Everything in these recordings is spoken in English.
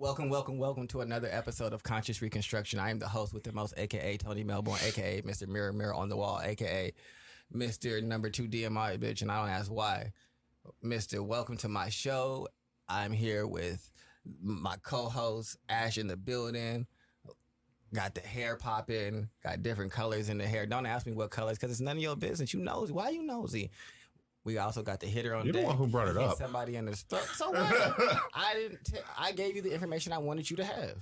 Welcome to another episode of Conscious Reconstruction. I am the host with the most, aka Tony Melbourne, aka Mr. Mirror on the Wall, aka Mr. Number 2 DMI bitch, and I don't ask why. Mr. Welcome to my show. I'm here with my co-host, Ash in the building. Got the hair popping, got different colors in the hair. Don't ask me what colors, because it's none of your business. You nosy. Why you nosy? We also got the hitter on You're deck. the one who brought it Hit up. Somebody in the throat. So what? I gave you the information I wanted you to have.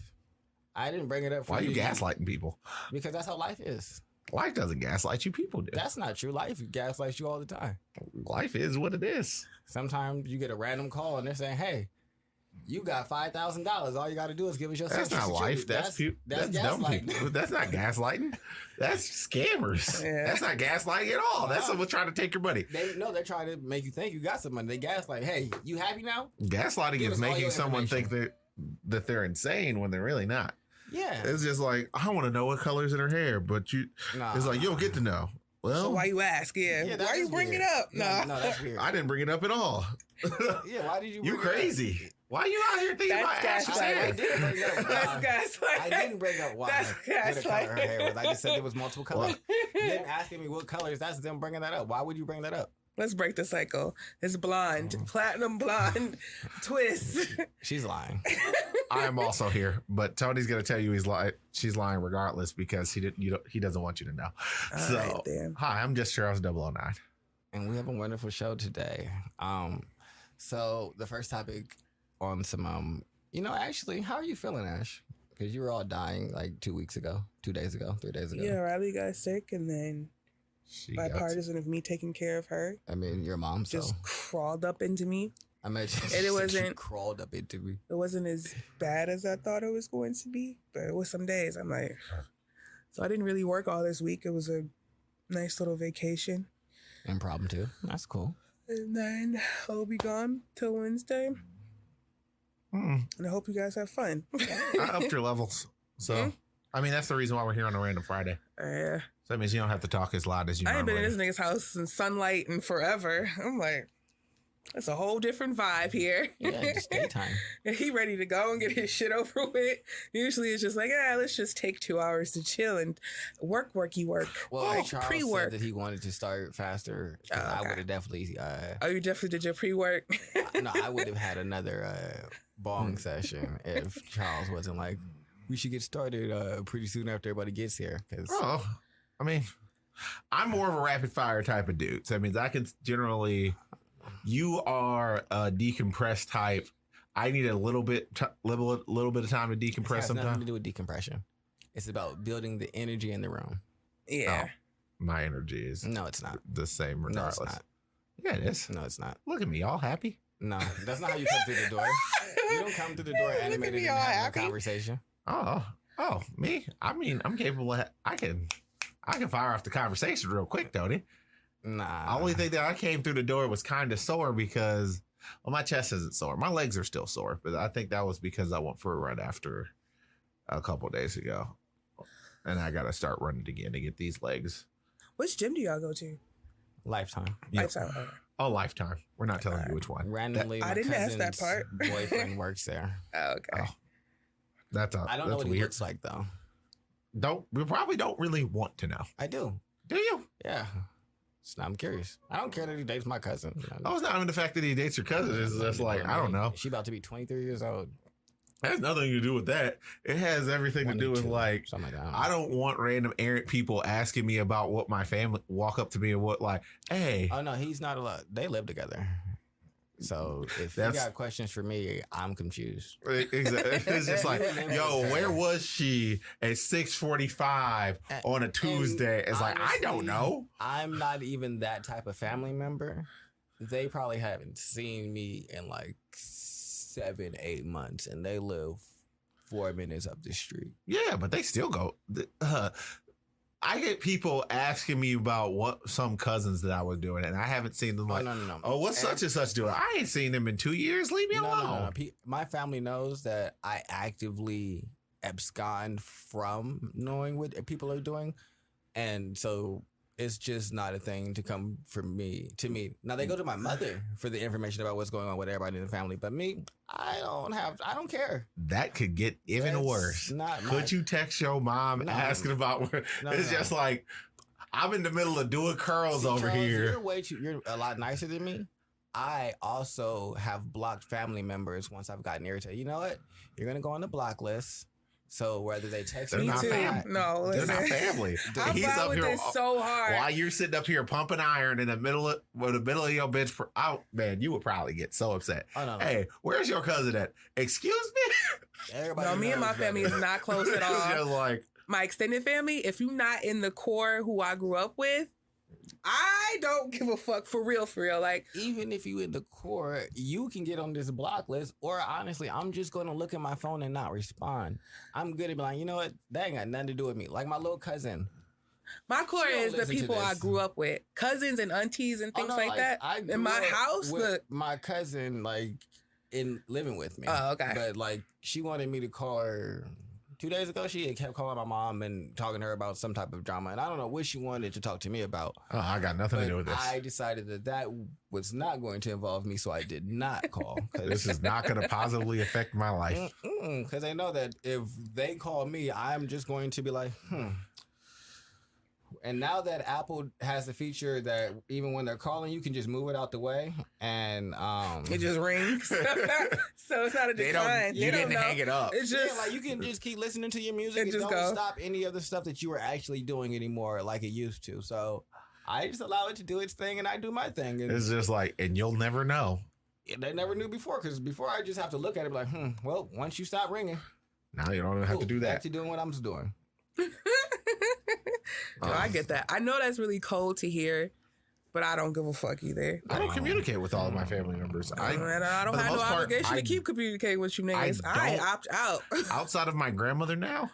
I didn't bring it up for Why are you. you gaslighting people? Because that's how life is. Life doesn't gaslight you. People do. That's not true. Life gaslights you all the time. Life is what it is. Sometimes you get a random call and they're saying, "Hey, you got $5,000. All you got to do is give us your That's social not security." life. That's dumb gaslighting. people. That's not gaslighting. That's scammers. Yeah. That's not gaslighting at all. That's someone trying to take your money. They're trying to make you think you got some money. They gaslight. Hey, you happy now? Gaslighting Give is us all making your someone think information. that they're insane when they're really not. Yeah. It's just like, I want to know what color's in her hair, but it's like, you don't get to know. Well, So why you ask? Yeah. Yeah, that Why you is bring weird. it up? No, that's weird. I didn't bring it up at all. Yeah, why did you? You bring it up? crazy. Why are you out here thinking That's about Ash's gaslighting. I hair? didn't bring up why. That's gaslighting. I didn't bring up why. That's what the color her hair was. gaslighting. I just said there was multiple colors. Then asking me what colors. That's them bringing that up. Why would you bring that up? Let's break the cycle. It's blonde, platinum blonde, twist. She's lying. I am also here, but Tony's gonna tell you she's lying regardless because he doesn't want you to know. All So right, then. hi, I'm just Charles 009. And we have a wonderful show today. So the first topic on some actually, how are you feeling, Ash? Because you were all dying like 2 weeks ago, 2 days ago, 3 days ago. Yeah, Riley got sick, and then She got- bipartisan of me taking care of her I mean, your mom, so just crawled up into me. I imagine And it she wasn't- crawled up into me. It wasn't as bad as I thought it was going to be, but it was some days. I'm like, so I didn't really work all this week. It was a nice little vacation. And problem too. That's cool. And then I'll be gone till Wednesday. Mm, And I hope you guys have fun. I upped your levels. So I mean that's the reason why we're here on a random Friday. Yeah. So that means you don't have to talk as loud as you I ain't been in normally. this nigga's house in sunlight and forever. I'm like, it's a whole different vibe here. Yeah, just daytime. And he ready to go and get his shit over with. Usually it's just like, let's just take 2 hours to chill and work. Well, Like Charles pre-work. said that he wanted to start faster. Oh, I okay. would have definitely. Oh, you definitely did your pre-work? No, I would have had another bong session if Charles wasn't like, we should get started pretty soon after everybody gets here. Because Oh, I mean, I'm more of a rapid fire type of dude. So that means I can generally. You are a decompressed type. I need a little bit of time to it decompress has nothing to sometimes. do with decompression. It's about building the energy in the room. Yeah. My energy is No, it's not. the same No, regardless. it's not. Yeah, it is. No, it's not. Look at me, all happy. No, that's not how you come through the door. You don't come through the door Look at animated me and all having a happy. conversation. Oh, me. I mean, I'm capable. I can fire off the conversation real quick, Tony. Nah. The only thing that I came through the door was kind of sore because, well, my chest isn't sore. My legs are still sore, but I think that was because I went for a run after a couple days ago, and I got to start running again to get these legs. Which gym do y'all go to? Lifetime. Yep. Lifetime. Oh, Lifetime. We're not telling you which one. Randomly, I my didn't ask that cousin's part. boyfriend works there. Oh, okay. Oh. That's I don't know that's what he weird. looks like though. We probably don't really want to know. I do. Do you? Yeah. So I'm curious. I don't care that he dates my cousin. Oh, it's not even the fact that he dates your cousin. It's just like, I don't know. She about to be 23 years old. It has nothing to do with that. It has everything to do with 22, like, something like that. I don't want random errant people asking me about what my family walk up to me and what like, hey, Oh no, he's not allowed. They live together. So if you That's- got questions for me, I'm confused. exactly. It's just like, yo, where was she at 6:45 on a Tuesday? It's like, I don't honestly, know. I'm not even that type of family member. They probably haven't seen me in like 7-8 months, and they live 4 minutes up the street. Yeah, but they still go. I get people asking me about what some cousins that I was doing, and I haven't seen them. Like, no. oh, what's such and such doing? I ain't seen them in 2 years. Leave me alone. No. My family knows that I actively abscond from knowing what people are doing, and so it's just not a thing to come from me to me. Now they go to my mother for the information about what's going on with everybody in the family, but me, I don't care. That could get even That's worse. not Could my- you text your mom No. asking about where it's No. just like I'm in the middle of doing curls See, over Charles, here. You're a lot nicer than me. I also have blocked family members once I've gotten irritated. You know what? You're gonna go on the block list. So whether they text They're me not or family. not, No, They're listen. not family. I'm fine with this so hard. while you're sitting up here pumping iron in the middle of your bitch out, man, you would probably get so upset. Oh, no. Hey, where's your cousin at? Excuse me? Everybody No, me and my knows family better. is not close at It's all. just like, My extended family, if you're not in the core who I grew up with, I don't give a fuck for real. Like, Even if you in the core, you can get on this block list. Or honestly, I'm just going to look at my phone and not respond. I'm good at being like, you know what? That ain't got nothing to do with me. Like my little cousin. my core She don't is the listen to people I this. grew up with, cousins and aunties and things Oh, no, like that. I In my grew up house, with look. my cousin like in living with me. Oh, okay. But like she wanted me to call her 2 days ago. She had kept calling my mom and talking to her about some type of drama, and I don't know what she wanted to talk to me about. oh, I got nothing to But do with this. I decided that was not going to involve me, so I did not call. This is not going to positively affect my life. Because they know that if they call me, I'm just going to be like, And now that Apple has the feature that even when they're calling, you can just move it out the way, and It just rings. So it's not a decline. You didn't know. hang it up. It's yeah, just like you can just keep listening to your music It and just don't go. stop any of the stuff that you were actually doing anymore like it used to. So I just allow it to do its thing, and I do my thing. And It's just like, and you'll never know. they never knew before, because before I just have to look at it like, well, once you stop ringing, Now you don't even have to do back that. to doing what I'm doing. No, I get that. I know that's really cold to hear, but I don't give a fuck either. I don't communicate with all of my family members. And I for don't the have no most part, obligation I- to keep communicating with you niggas. I don't- opt out. Outside of my grandmother now,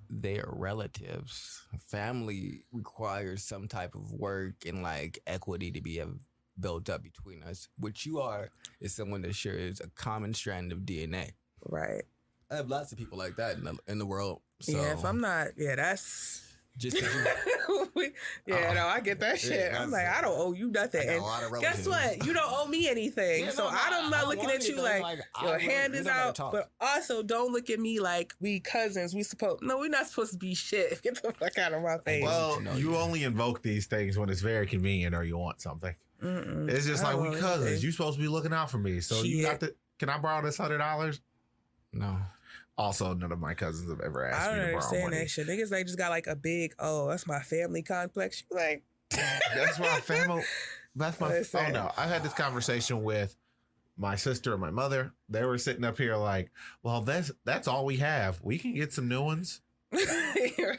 They are relatives. Family requires some type of work and like equity to be built up between us. What you are is someone that shares a common strand of DNA. Right. I have lots of people like that in the world. So Yeah, if I'm not, that's. just 'cause you, No, I get that shit. I'm like, I don't owe you nothing. I got a And lot of guess relatives. what? You don't owe me anything. Yeah, So no, I'm not looking want at you anything, like I your really- hand we is don't gotta out. talk. But also, don't look at me like we cousins. We're not supposed to be shit. Get the fuck out of my face. well, to know you you. only invoke these things when it's very convenient or you want something. Mm-mm. It's just I like don't we want cousins. anything. You supposed to be looking out for me. So you Shit. got to. Can I borrow this $100? no. Also, none of my cousins have ever asked I don't me to borrow understand money. that shit. Niggas like just got like a big, that's my family complex. You like, That's my family. That's my. Listen. Oh no! I had this conversation with my sister and my mother. They were sitting up here like, "Well, that's all we have. We can get some new ones."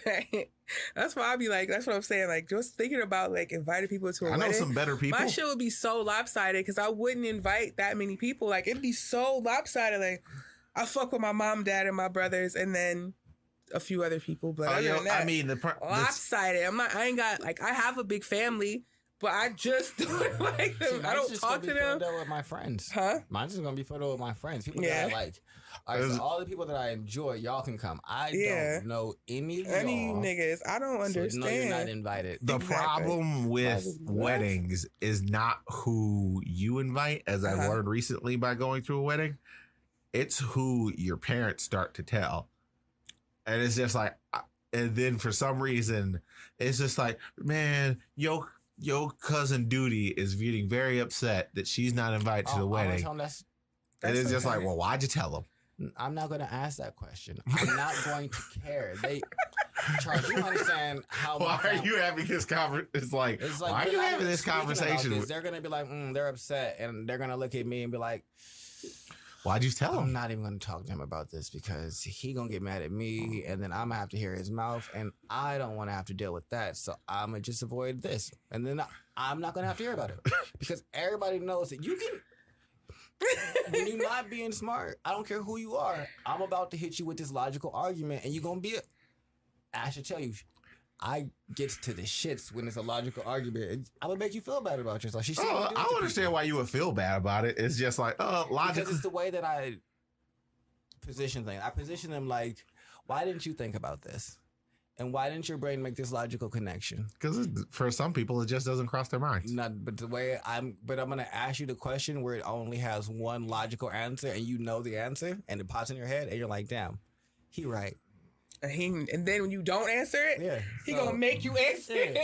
right. That's why I be like, that's what I'm saying. Like, just thinking about like inviting people to a I know wedding. some better people. My shit would be so lopsided because I wouldn't invite that many people. Like, it'd be so lopsided. Like, I fuck with my mom, dad, and my brothers, and then a few other people. But Oh, other yo, than that, I mean, lopsided. I ain't got like I have a big family, but I just don't like them. See, I mine's don't just talk gonna to be them. filled up with my friends. Huh? Mine's just gonna be filled up with my friends. People Yeah. that I like. All right, so all the people that I enjoy, y'all can come. I Yeah. don't know any of Any y'all. niggas, I don't understand. So no, you're not invited. the Exactly. problem with What? weddings is not who you invite, as I've Uh-huh. learned recently by going through a wedding. It's who your parents start to tell, and it's just like, and then for some reason, it's just like, man, your cousin Duty is getting very upset that she's not invited to the I'm gonna wedding, tell 'em and it's just okay. like, well, why'd you tell them? I'm not going to ask that question. I'm not going to care. Charles, you understand how Why my are family- you having this conversation? It's like, It's like why are we're you not having even this speaking about conversation? this. They're going to be like, they're upset. And they're going to look at me and be like, Why'd you tell I'm them? not even going to talk to him about this because he going to get mad at me. And then I'm going to have to hear his mouth. And I don't want to have to deal with that. So I'm going to just avoid this. And then I'm not going to have to hear about it. Because everybody knows that you can... when you're not being smart, I don't care who you are. I'm about to hit you with this logical argument, and you're gonna be I should tell you, I get to the shits when it's a logical argument. I'm gonna make you feel bad about yourself. She Oh, I don't understand why you would feel bad about it. It's just like, because logically. it's the way that I position things. I position them like, why didn't you think about this? And why didn't your brain make this logical connection? Because for some people, it just doesn't cross their minds. But I'm going to ask you the question where it only has one logical answer and you know the answer and it pops in your head and you're like, damn, he right. And then when you don't answer it, he gonna make you answer it.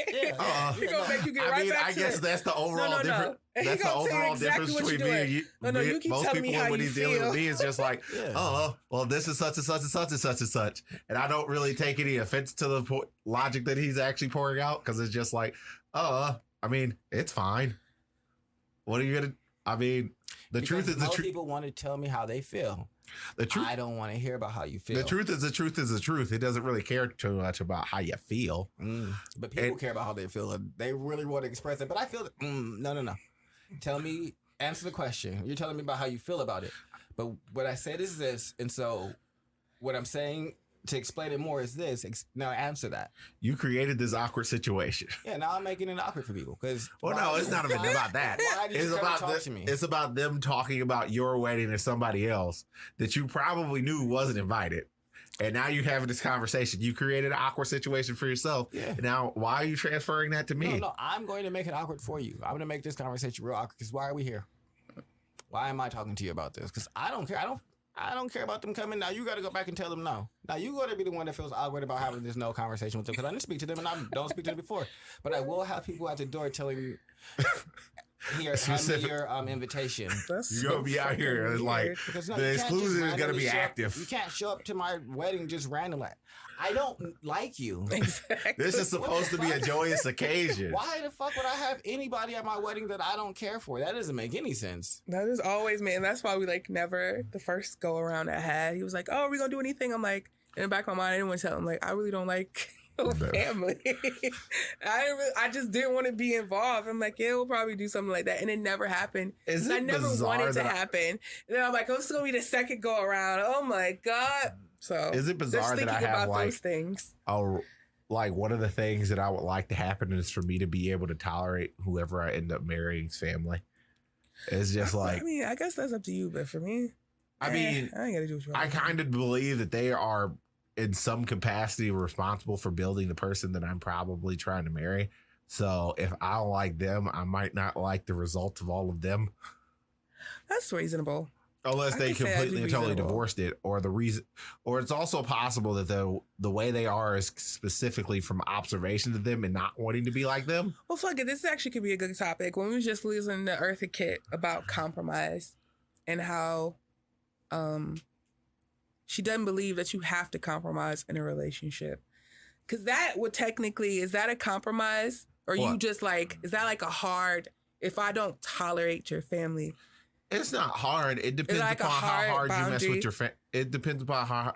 He gonna make you get right back to it. I guess that's the overall difference. That's the overall difference between me and you. You keep telling me how you feel. Most people, when he's dealing with me, is just like, well, this is such and such and such and such and such. And I don't really take any offense to the logic that he's actually pouring out because it's just like, I mean, it's fine. What are you going to, I mean, the truth is the truth. Most people want to tell me how they feel. The truth. I don't want to hear about how you feel. The truth is the truth is the truth. It doesn't really care too much about how you feel. But people care about how they feel. They really want to express it. But I feel that, no. Tell me, answer the question. You're telling me about how you feel about it. But what I said is this. And so what I'm saying to explain it more is this. Now answer that. You created this awkward situation. Yeah, now I'm making it awkward for people. Well, no, it's not even about that. It's about them talking about your wedding to somebody else that you probably knew wasn't invited. And now you're having this conversation. You created an awkward situation for yourself. Yeah. Now, why are you transferring that to me? No, I'm going to make it awkward for you. I'm going to make this conversation real awkward because why are we here? Why am I talking to you about this? Because I don't care. I don't care about them coming. Now you got to go back and tell them no. Now you got to be the one that feels awkward about having this no conversation with them because I didn't speak to them and I don't speak to them before. But I will have people at the door telling me, here, hand me your invitation. You're going to be out here like the exclusive is going to be active. You can't show up to my wedding just randomly. I don't like you. Exactly. This is supposed to be a joyous occasion. Why the fuck would I have anybody at my wedding that I don't care for? That doesn't make any sense. That is always me. And that's why we never, the first go around I had, he was like, oh, are we going to do anything? I'm like, in the back of my mind, I didn't want to tell him, I really don't like your family. I just didn't want to be involved. I'm like, yeah, we'll probably do something like that. And it never happened. I never wanted to happen. And then I'm like, oh, this is going to be the second go around. Oh my God. So is it bizarre that I have those things? One of the things that I would like to happen is for me to be able to tolerate whoever I end up marrying's family. It's just like, I mean, I guess that's up to you, but for me, I ain't gotta do what you want. I kind of believe that they are in some capacity responsible for building the person that I'm probably trying to marry. So if I don't like them, I might not like the result of all of them. That's reasonable. Unless they completely and totally divorced it, or it's also possible that the way they are is specifically from observation of them and not wanting to be like them. Well, fuck it. This actually could be a good topic. When we was just listening to Eartha Kitt about compromise and how she doesn't believe that you have to compromise in a relationship. Because that would technically, is that a compromise? Or you just is that a hard, if I don't tolerate your family? It's not hard. It depends upon how hard you mess with your family. It depends upon how.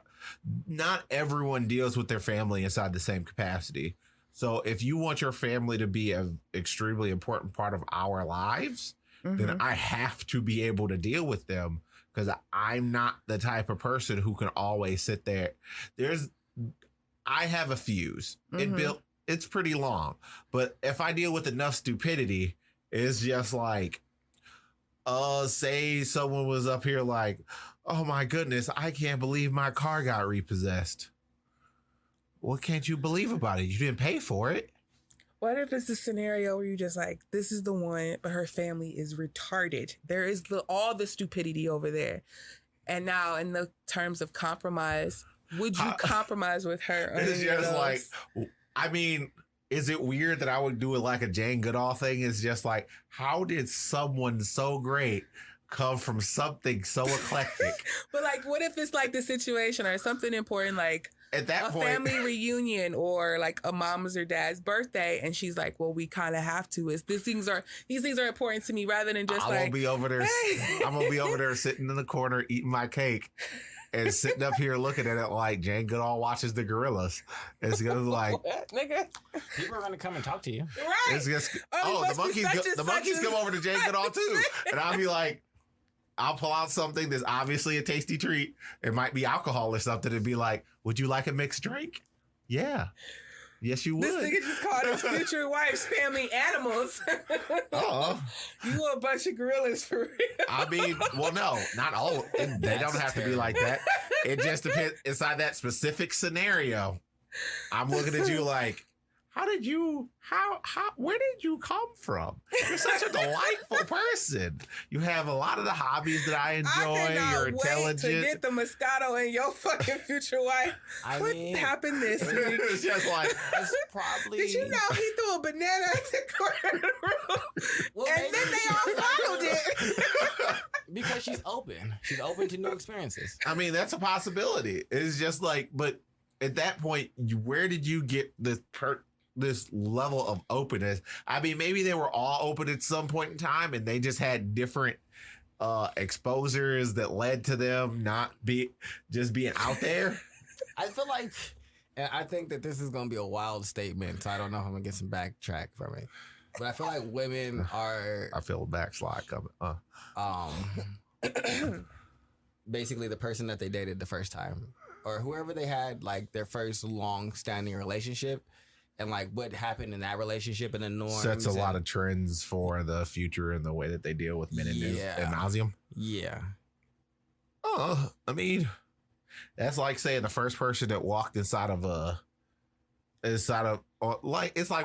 Not everyone deals with their family inside the same capacity. So if you want your family to be an extremely important part of our lives, then I have to be able to deal with them because I'm not the type of person who can always sit there. I have a fuse. It's pretty long, but if I deal with enough stupidity, it's just say someone was up here oh my goodness, I can't believe my car got repossessed. What can't you believe about it? You didn't pay for it. What if it's a scenario where you just this is the one, but her family is retarded. There is all the stupidity over there. And now in the terms of compromise, would you compromise with her? It's just I mean, is it weird that I would do it like a Jane Goodall thing? It's just how did someone so great come from something so eclectic? But what if it's the situation or something important at that point, family reunion or a mom's or dad's birthday, and she's well, we kind of have to. These things are important to me, rather than just I'm gonna be over there. I'm gonna be over there sitting in the corner eating my cake. And sitting up here looking at it like Jane Goodall watches the gorillas. It's gonna nigga. People are gonna come and talk to you. Right. It's just, the monkeys come over to Jane Goodall too. And I'll be I'll pull out something that's obviously a tasty treat. It might be alcohol or something and be would you like a mixed drink? Yeah. Yes, you would. This nigga just called his future wife's family animals. You a bunch of gorillas for real. I mean, well, no, not all. They don't have to be like that. It just depends inside that specific scenario. I'm looking at you like, where did you come from? You're such a delightful person. You have a lot of the hobbies that I enjoy. You're intelligent. Wait to get the Moscato in your fucking future wife. What happened this week? It's just like, it's probably. Did you know he threw a banana at the corner of the room? Well, and then they all followed it. Because she's open. She's open to new experiences. I mean, that's a possibility. It's just like, but at that point, where did you get this level of openness? I mean, maybe they were all open at some point in time and they just had different exposures that led to them not being out there. I feel like, and I think that this is going to be a wild statement, so I don't know if I'm going to get some backtrack from it. But I feel like women are... I feel a backslide coming. Basically the person that they dated the first time. Or whoever they had, like, their first long-standing relationship. And, like, what happened in that relationship and the norms. Sets a lot of trends for the future and the way that they deal with men and nauseum. Yeah. Oh, I mean, that's like saying the first person that walked it's like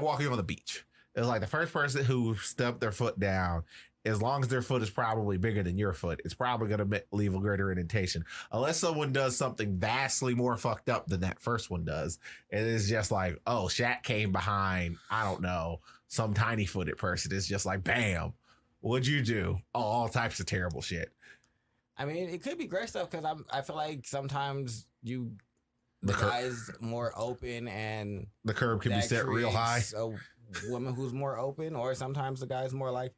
walking on the beach. It's like the first person who stepped their foot down, as long as their foot is probably bigger than your foot, it's probably going to leave a greater indentation. Unless someone does something vastly more fucked up than that first one does. And it's just like, oh, Shaq came behind, I don't know, some tiny footed person. It's just like, bam, what'd you do? Oh, all types of terrible shit. I mean, it could be great stuff because I feel like sometimes the guy's more open and the curb can be set real high. A woman who's more open, or sometimes the guy's more like,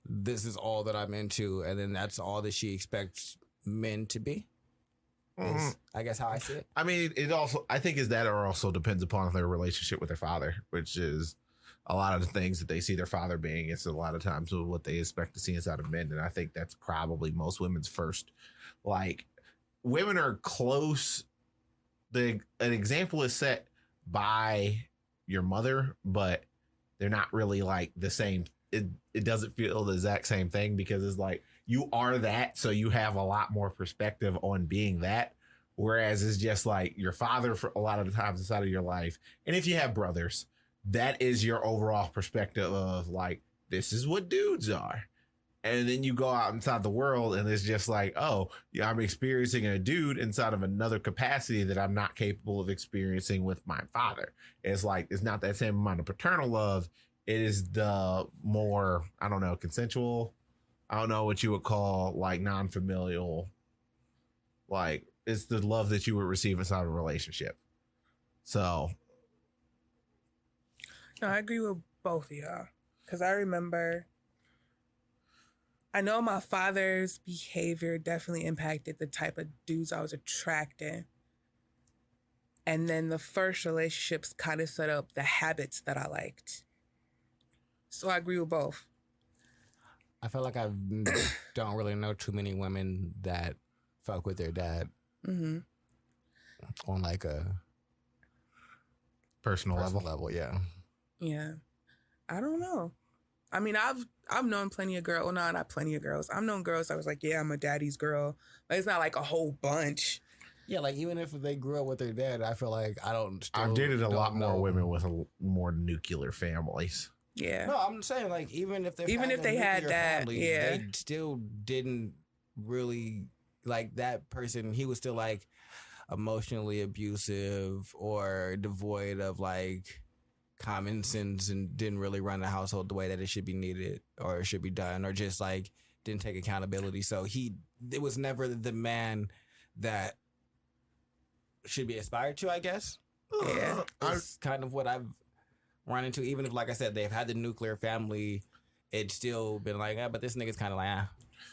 this is all that I'm into, and then that's all that she expects men to be. Mm-hmm. I guess how I see it. I mean, I think that also depends upon their relationship with their father, which is a lot of the things that they see their father being. It's a lot of times what they expect to see inside of men, and I think that's probably most women's first. Like, women are close. An example is set by your mother, but they're not really like the same. It doesn't feel the exact same thing because it's like you are that, so you have a lot more perspective on being that. Whereas it's just like your father for a lot of the times inside of your life. And if you have brothers, that is your overall perspective of like, this is what dudes are. And then you go out inside the world and it's just like, oh, yeah, I'm experiencing a dude inside of another capacity that I'm not capable of experiencing with my father. It's like, it's not that same amount of paternal love. It is the more, I don't know, consensual. I don't know what you would call like non-familial. Like, it's the love that you would receive inside of a relationship. So. No, I agree with both of y'all. Because I know my father's behavior definitely impacted the type of dudes I was attracting. And then the first relationships kind of set up the habits that I liked. So I agree with both. I feel like I don't really know too many women that fuck with their dad on like a personal level. Yeah. Yeah. I don't know. I mean, I've known plenty of girls. Well, no, not plenty of girls. I've known girls that was like, yeah, I'm a daddy's girl. But it's not like a whole bunch. Yeah, like even if they grew up with their dad, I feel like I've dated a lot more women with more nuclear families. Yeah. No, I'm saying like even if they had that, family, they still didn't really like that person. He was still like emotionally abusive or devoid of like common sense and didn't really run the household the way that it should be needed or it should be done, or just like didn't take accountability. So it was never the man that should be aspired to, I guess. Yeah. It's kind of what I've run into, even if, like I said, they've had the nuclear family, it's still been like, but this nigga's kind of like,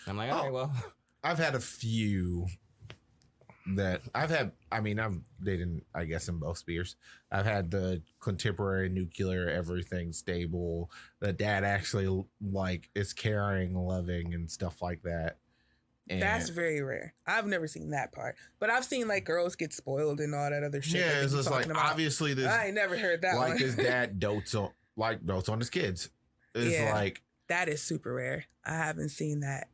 I'm like, all right, well. I've had a few I've dated, I guess, in both spheres. I've had the contemporary nuclear, everything stable. The dad actually like is caring, loving, and stuff like that. And that's very rare. I've never seen that part, but I've seen like girls get spoiled and all that other shit. Yeah, it's just like about. Obviously this. I ain't never heard that. Like one. his dad dotes on his kids. It's like that is super rare. I haven't seen that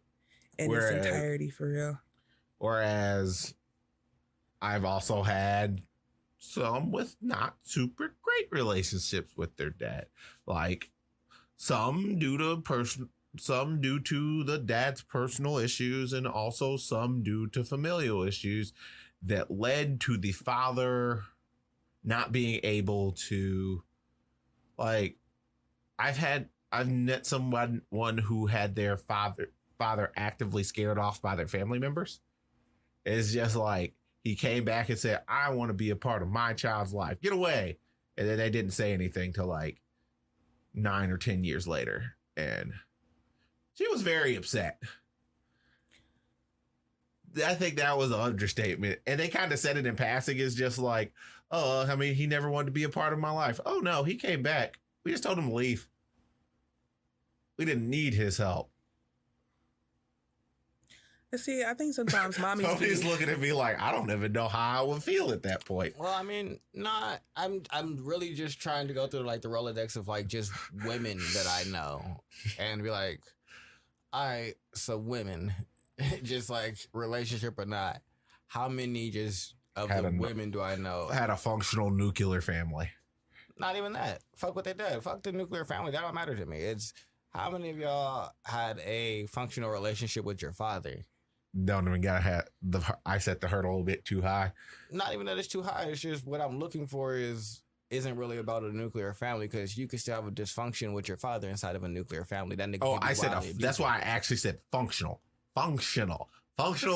in its entirety for real. Whereas I've also had some with not super great relationships with their dad. Like some due to the dad's personal issues, and also some due to familial issues that led to the father not being able to, like, I've met someone who had their father actively scared off by their family members. It's just like he came back and said, I want to be a part of my child's life. Get away. And then they didn't say anything till like 9 or 10 years later. And she was very upset. I think that was an understatement. And they kind of said it in passing. It's just like, oh, I mean, he never wanted to be a part of my life. Oh, no, he came back. We just told him to leave. We didn't need his help. See, I think sometimes mommies. Tony's looking at me like, I don't even know how I would feel at that point. Well, I mean, I'm really just trying to go through like the Rolodex of like just women that I know and be like, all right, so women, just like relationship or not, how many just of the women do I know had a functional nuclear family? Not even that. Fuck what they did. Fuck the nuclear family. That don't matter to me. It's how many of y'all had a functional relationship with your father? Don't even gotta have I set the hurdle a bit too high. Not even that it's too high. It's just what I'm looking for isn't really about a nuclear family, because you can still have a dysfunction with your father inside of a nuclear family. That nigga. Oh, I said that's why I actually said functional. Functional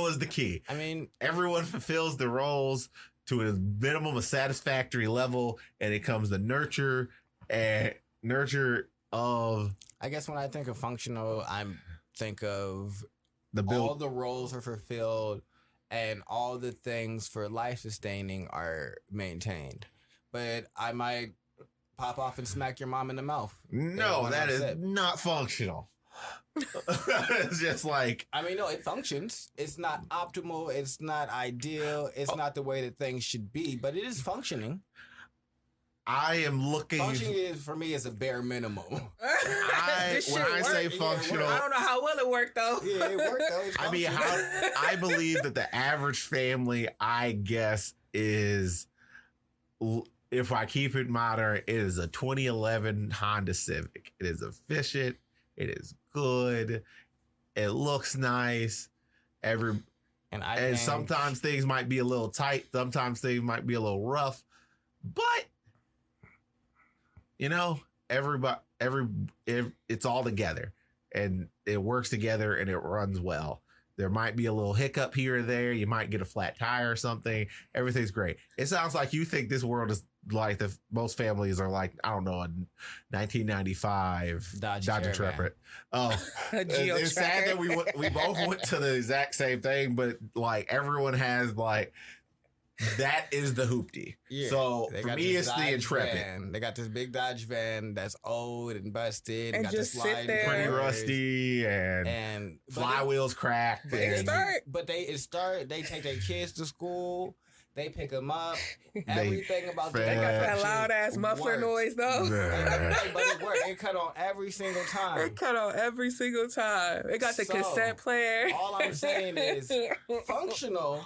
is the key. I mean, everyone fulfills the roles to a minimum of satisfactory level, and it comes the nurture of. I guess when I think of functional, I think of all the roles are fulfilled and all the things for life sustaining are maintained. But I might pop off and smack your mom in the mouth. No, that is not functional. It's just like, I mean, no, it functions. It's not optimal. It's not ideal. It's not the way that things should be, but it is functioning. I am looking. Functioning is, for me, is a bare minimum. When I say functional, I don't know how well it worked though. Yeah, it worked though. I mean, I believe that the average family, I guess, is, if I keep it modern, it is a 2011 Honda Civic. It is efficient. It is good. It looks nice. And sometimes things might be a little tight. Sometimes things might be a little rough, but you know, it's all together and it works together and it runs well. There might be a little hiccup here or there. You might get a flat tire or something. Everything's great. It sounds like you think this world is like most families are like, I don't know, a 1995 Dodge Intrepid. Oh, it's sad that we both went to the exact same thing, but like everyone has like, that is the hoopty. Yeah, so for me, it's the Intrepid. Van. They got this big Dodge van that's old and busted and got just the sit there, pretty rusty, and flywheels cracked. But they take their kids to school. They pick them up. Everything about they got that loud ass muffler noise though. But it worked. It cut on every single time. It cut on every single time. It got the cassette player. All I'm saying is functional.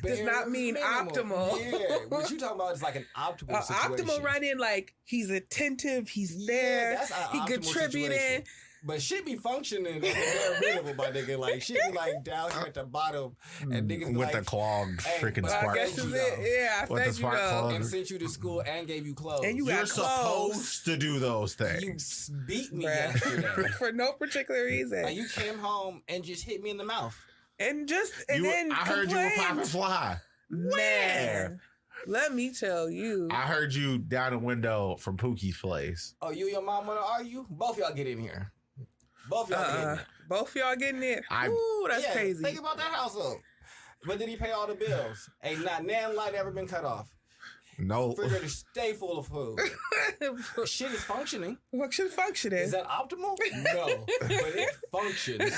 Does not mean minimum. Optimal. Yeah, what you talking about is like an optimal situation. Optimal running, like he's attentive, he's there, he contributing. But shit be functioning like bare minimum, my nigga. Like shit be like down here at the bottom, and niggas be with like, the clogged freaking spark. I guess I fed you though. And sent you to school and gave you clothes. And you're supposed to do those things. You beat me yesterday for no particular reason. Like you came home and just hit me in the mouth. And I heard you were popping fly. Man, let me tell you. I heard you down the window from Pookie's place. Oh, you and your mom want to argue? Both y'all get in here. Both y'all get in there. Both y'all getting in. Ooh, that's crazy. Think about that household. But did he pay all the bills? Ain't not nan light ever been cut off. No. Refrigerator stay full of food. Shit is functioning. Functioning. Is that optimal? No. But it functions.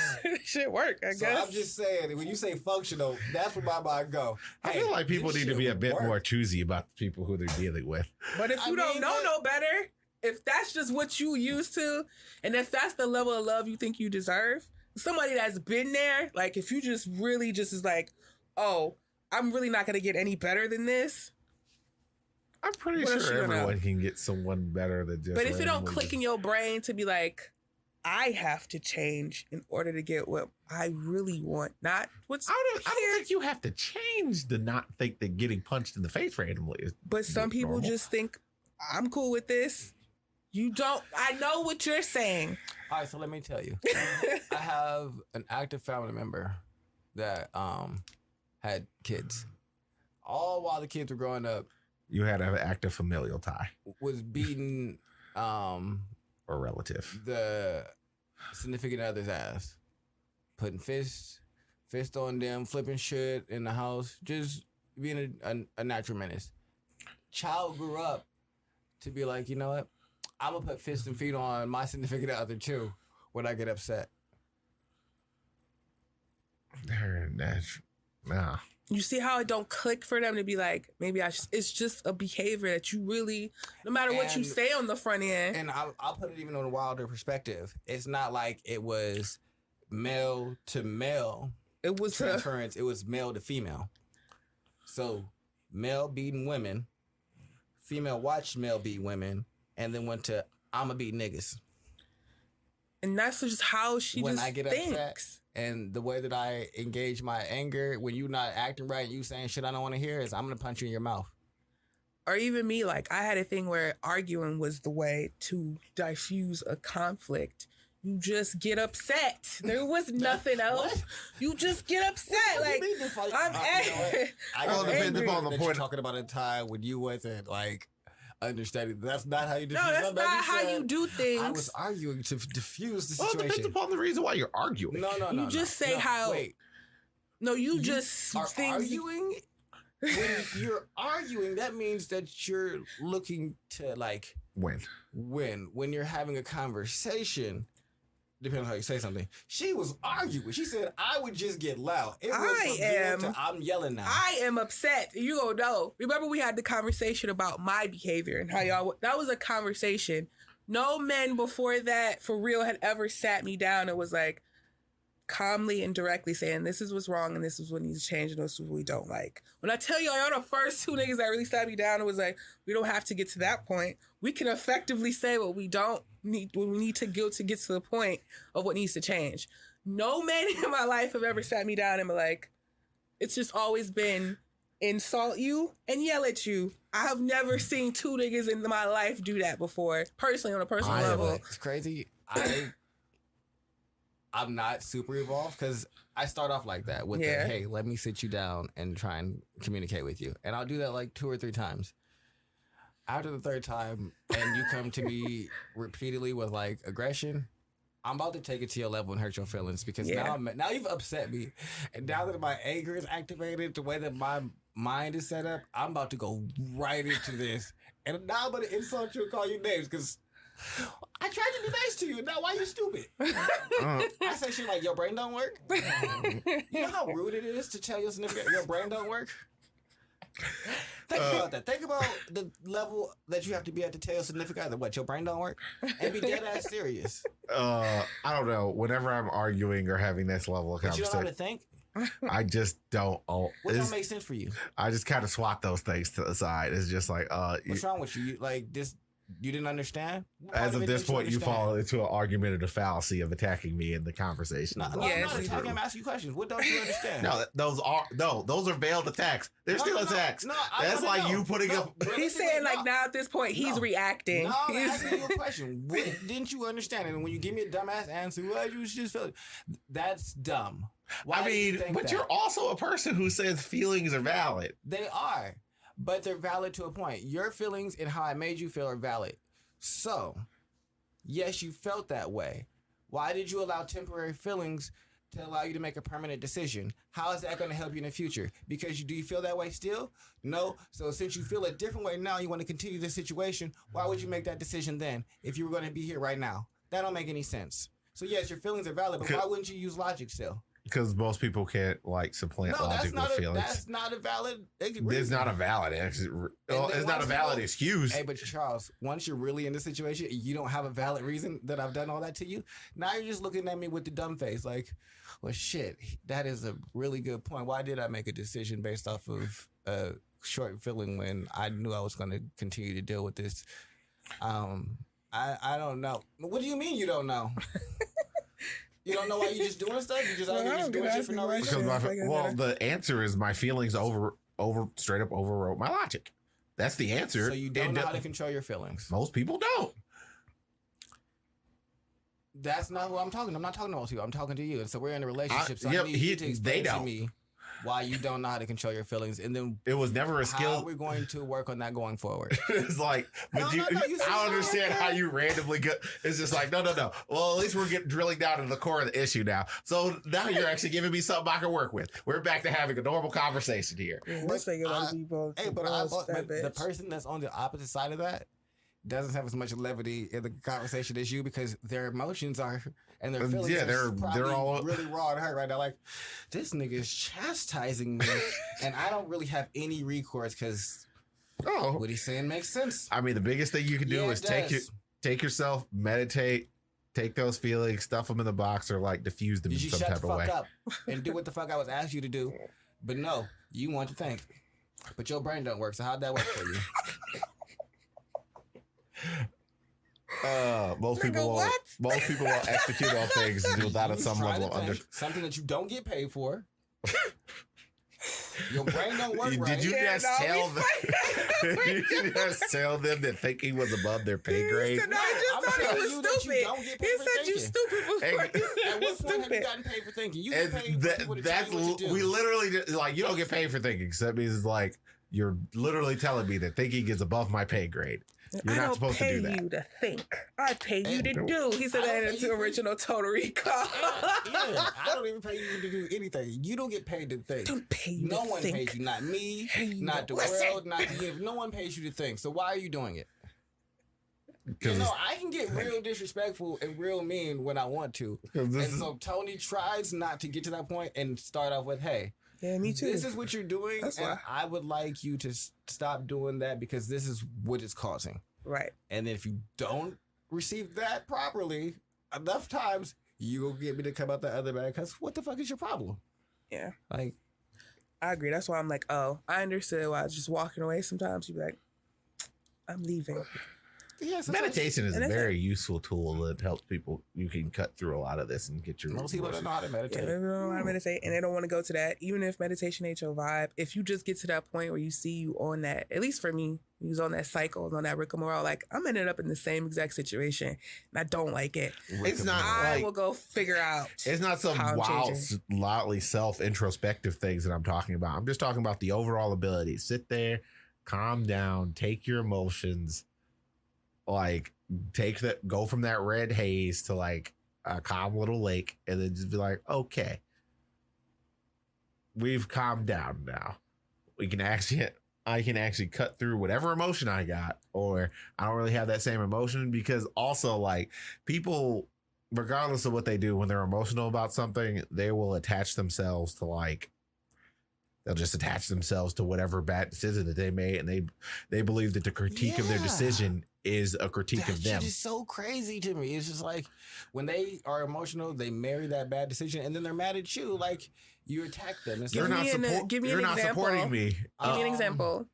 Shit work, I guess. So I'm just saying, when you say functional, that's where my mind go. I feel like people need to be a bit more choosy about the people who they're dealing with. But if you don't know no better, if that's just what you used to, and if that's the level of love you think you deserve, somebody that's been there, like if you just really just is like, oh, I'm really not gonna get any better than this. I'm pretty What else sure you gonna everyone know? can get someone better than just. But if it don't randomly click just- in your brain to be like, I have to change in order to get what I really want, not what's I don't here. think you have to change to not think that getting punched in the face randomly is. But some people normal. just think, I'm cool with this. You don't. I know what you're saying. All right, so let me tell you. I have an active family member that had kids. All while the kids were growing up, You had an active familial tie was beating or relative. the significant other's ass, putting fist on them, flipping shit in the house, just being a natural menace. Child grew up to be like, you know what? I'm gonna put fist and feet on my significant other too when I get upset. They're natural. Nah. You see how it don't click for them to be like, maybe it's just a behavior that you really, no matter what you And- say on the front end. And I'll put it even on a wilder perspective. It's not like it was male to male It was transference. It was male to female. So male beating women, female watched male beat women, and then went to I'ma beat niggas. and that's just how she When just I get thinks. upset. And the way that I engage my anger when you not acting right and you saying shit I don't want to hear is I'm gonna punch you in your mouth. Or even me, like I had a thing where arguing was the way to diffuse a conflict. You just get upset. There was nothing else. What? You just get upset. Like I'm angry. I Well, got it depends angry upon the that point. you're talking about a time when you wasn't like understanding. That's not how you No, diffuse that's something. not how said, you do things. I was arguing to diffuse the Well, it situation. depends upon the reason why you're arguing. No. You just say how- Wait, No, you just are things. arguing? When you're arguing, that means that you're looking to like When? win. When you're having a conversation, depending on how you say something. She was arguing. She said, "I would just get loud." It went from zero to I'm yelling now. I am upset. You go, no. Remember we had the conversation about my behavior and how y'all, that was a conversation. No men before that for real had ever sat me down and was like calmly and directly saying, this is what's wrong and this is what needs to change and this is what we don't like. When I tell y'all the first two niggas that really sat me down and was like, we don't have to get to that point. We can effectively say what we don't need, what we need to get to the point of what needs to change. No men in my life have ever sat me down and been like, it's just always been insult you and yell at you. I have never seen two niggas in my life do that before, personally, on a personal level. It's crazy. I'm not super evolved because I start off like that with Yeah. the, hey, let me sit you down and try and communicate with you. And I'll do that like 2 or 3 times. After the third time and you come to me repeatedly with like aggression, I'm about to take it to your level and hurt your feelings because Yeah. now you've upset me. And now that my anger is activated, the way that my mind is set up, I'm about to go right into this. And now I'm going to insult you and call you names because I tried to be nice to you. Now why you stupid? I say shit like your brain don't work. You know how rude it is to tell your significant your brain don't work? Think about that. Think about the level that you have to be at to tell your significant other what your brain don't work and be dead ass serious. I don't know. Whenever I'm arguing or having this level of But you don't know how to conversation, think? I just don't. What don't make sense for you? I just kind of swat those things to the side. It's just like, What's wrong with you? Like this, you didn't understand? What part as of it this didn't you point, you understand? fall into an argumentative fallacy of attacking me in the conversation. No, Yeah, I'm it's not true. attacking. I'm asking you questions. What don't you understand? Those are veiled attacks. They're still attacks. No, I That's wanna like know. you putting No, up. but He's listen, saying no. like now at this point he's No. reacting. No, I'm He's- asking you a question. What didn't you understand? And when you give me a dumbass answer, well, you just feel that's dumb. Why I do you mean, think but that? you're also a person who says feelings are valid. They are, but they're valid to a point. Your feelings and how I made you feel are valid. So, yes, you felt that way. Why did you allow temporary feelings to allow you to make a permanent decision? How is that going to help you in the future? Because do you feel that way still? No. So since you feel a different way now, you want to continue this situation. Why would you make that decision then if you were going to be here right now? That don't make any sense. So yes, your feelings are valid, but why wouldn't you use logic still? Because most people can't like supplant No, logic with feelings. That's not a valid reason. It's not a valid it's not a valid excuse. Hey, but Charles, once you're really in the situation, you don't have a valid reason that I've done all that to you. Now you're just looking at me with the dumb face, like, well, shit, that is a really good point. Why did I make a decision based off of a short feeling when I knew I was going to continue to deal with this? I don't know. What do you mean you don't know? You don't know why you're just doing stuff? You just out here just doing shit for no reason? Because the answer is my feelings straight up overwrote my logic. That's the answer. So you don't know how to control your feelings. Most people don't. That's not who I'm talking to. I'm not talking to most people. I'm talking to you. And so we're in a relationship. So I need you to explain to me why you don't know how to control your feelings. And then it was never a skill. How we're going to work on that going forward. It's like, but I understand how you randomly go. It's just like, no. Well, at least we're drilling down to the core of the issue now. So now you're actually giving me something I can work with. We're back to having a normal conversation here. Yeah, let's make a lot of people. Hey, but the person that's on the opposite side of that doesn't have as much levity in the conversation as you because their emotions are and their feelings they're all really raw and hurt right now. Like, this nigga is chastising me and I don't really have any recourse because what he's saying makes sense. I mean, the biggest thing you can do is take yourself, meditate, take those feelings, stuff them in the box, or like diffuse them in some type of way. You shut the fuck up and do what the fuck I was asked you to do. But no, you want to think. But your brain don't work, so how'd that work for you? Most people will execute on things without at some level something that you don't get paid for. Your brain don't work right. Did you just tell them that thinking was above their pay grade? No, I just thought it was stupid. He said you stupid before. At what point have you gotten paid for thinking? You get paid for people to tell you what to do. We literally like you don't get paid for thinking. So that means it's like you're literally telling me that thinking is above my pay grade. You're not supposed to do that. I don't pay you to think. I pay you to do. He said that in the original Total Recall. I don't even pay you to do anything. You don't get paid to think. Don't pay you to think. No one pays you. Not me. Not the world. Not you. No one pays you to think. So why are you doing it? I can get real disrespectful and real mean when I want to. So Tony tries not to get to that point and start off with, hey, yeah, me too. This is what you're doing, and I would like you to stop doing that because this is what it's causing. Right. And if you don't receive that properly enough times, you will get me to come out the other bag because what the fuck is your problem? Yeah. Like, I agree. That's why I'm like, I understood why I was just walking away sometimes. You'd be like, I'm leaving. Yeah, meditation is a very useful tool that helps people. You can cut through a lot of this and get your. Most people don't know how to meditate. Yeah, they don't know how to meditate, and they don't want to go to that. Even if meditation ain't your vibe, if you just get to that point where you see you on that, at least for me, you was on that cycle, on that rigmarole. Like I'm ended up in the same exact situation, and I don't like it. It's not. I will go figure out. It's not some wildly self-introspective things that I'm talking about. I'm just talking about the overall ability. Sit there, calm down, take your emotions. Like go from that red haze to like a calm little lake and then just be like, okay, we've calmed down now. I can actually cut through whatever emotion I got, or I don't really have that same emotion because also like people, regardless of what they do when they're emotional about something, they will attach themselves to like, they'll just attach themselves to whatever bad decision that they made. And they believe that the critique of their decision is a critique of them. That shit is so crazy to me. It's just like when they are emotional, they marry that bad decision and then they're mad at you. Like you attack them. You're not supporting me. Give me an example.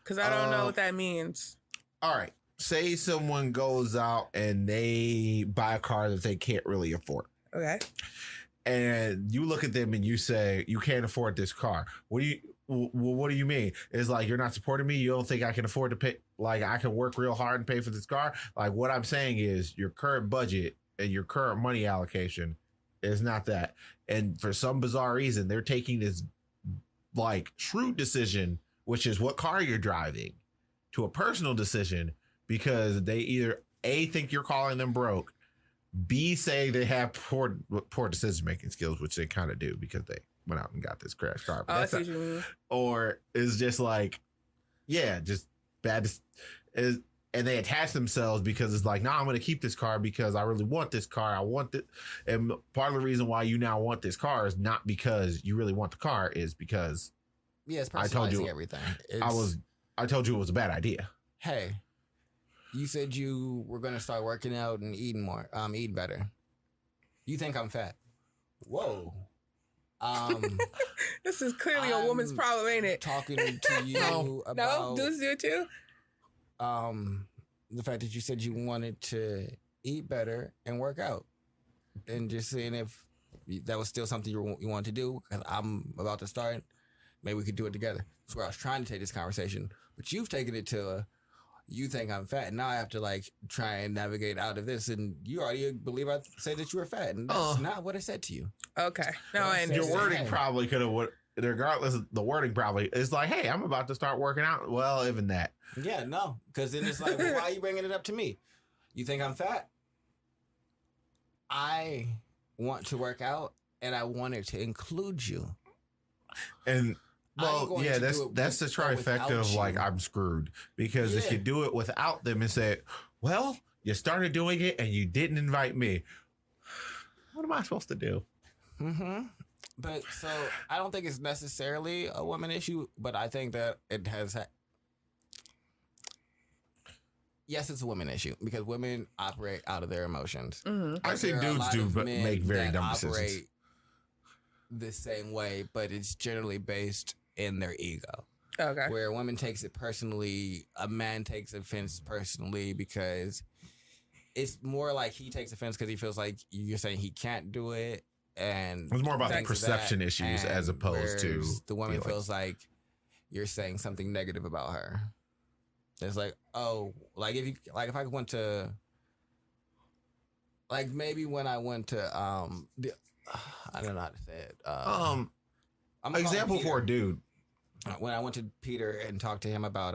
Because I don't know what that means. All right. Say someone goes out and they buy a car that they can't really afford. Okay. And you look at them and you say, you can't afford this car. What do you mean? It's like, you're not supporting me. You don't think I can afford to pay? Like, I can work real hard and pay for this car. Like, what I'm saying is your current budget and your current money allocation is not that. And for some bizarre reason, they're taking this like shrewd decision, which is what car you're driving, to a personal decision because they either A, think you're calling them broke, B, say they have poor decision-making skills, which they kind of do because they went out and got this crash car. Or it's just like, yeah, just bad. and they attach themselves because it's like, I'm going to keep this car because I really want this car. I want it. And part of the reason why you now want this car is not because you really want the car, is because it's I told you everything. I told you it was a bad idea. Hey, you said you were going to start working out and eating more, eating better. You think I'm fat? Whoa. This is clearly a woman's problem, ain't it? Talking to you about no, dudes do it too. The fact that you said you wanted to eat better and work out, and just seeing if that was still something you wanted to do. Because I'm about to start, maybe we could do it together. That's where I was trying to take this conversation, but you've taken it to you think I'm fat, and now I have to like try and navigate out of this. And you already believe I said that you were fat, and that's not what I said to you. Okay, now I understand. Your wording probably could have. Regardless of the wording, probably is like, hey, I'm about to start working out. Well, even that. Yeah, no, because then it's like, well, why are you bringing it up to me? You think I'm fat? I want to work out, and I wanted to include you. And well, yeah, that's the trifecta of like, I'm screwed, because if you do it without them and say, well, you started doing it and you didn't invite me, what am I supposed to do? Mm-hmm. But so I don't think it's necessarily a woman issue, but I think that it has. Yes, it's a women issue because women operate out of their emotions. Mm-hmm. I think dudes do make very dumb decisions. The same way, but it's generally based in their ego. Okay. Where a woman takes it personally, a man takes offense personally because it's more like he takes offense because he feels like you're saying he can't do it. And it's more about the perception issues as opposed to the woman feels like you're saying something negative about her. It's like, oh, like if I went to, like maybe when I went to I don't know how to say it. Example for a dude. When I went to Peter and talked to him about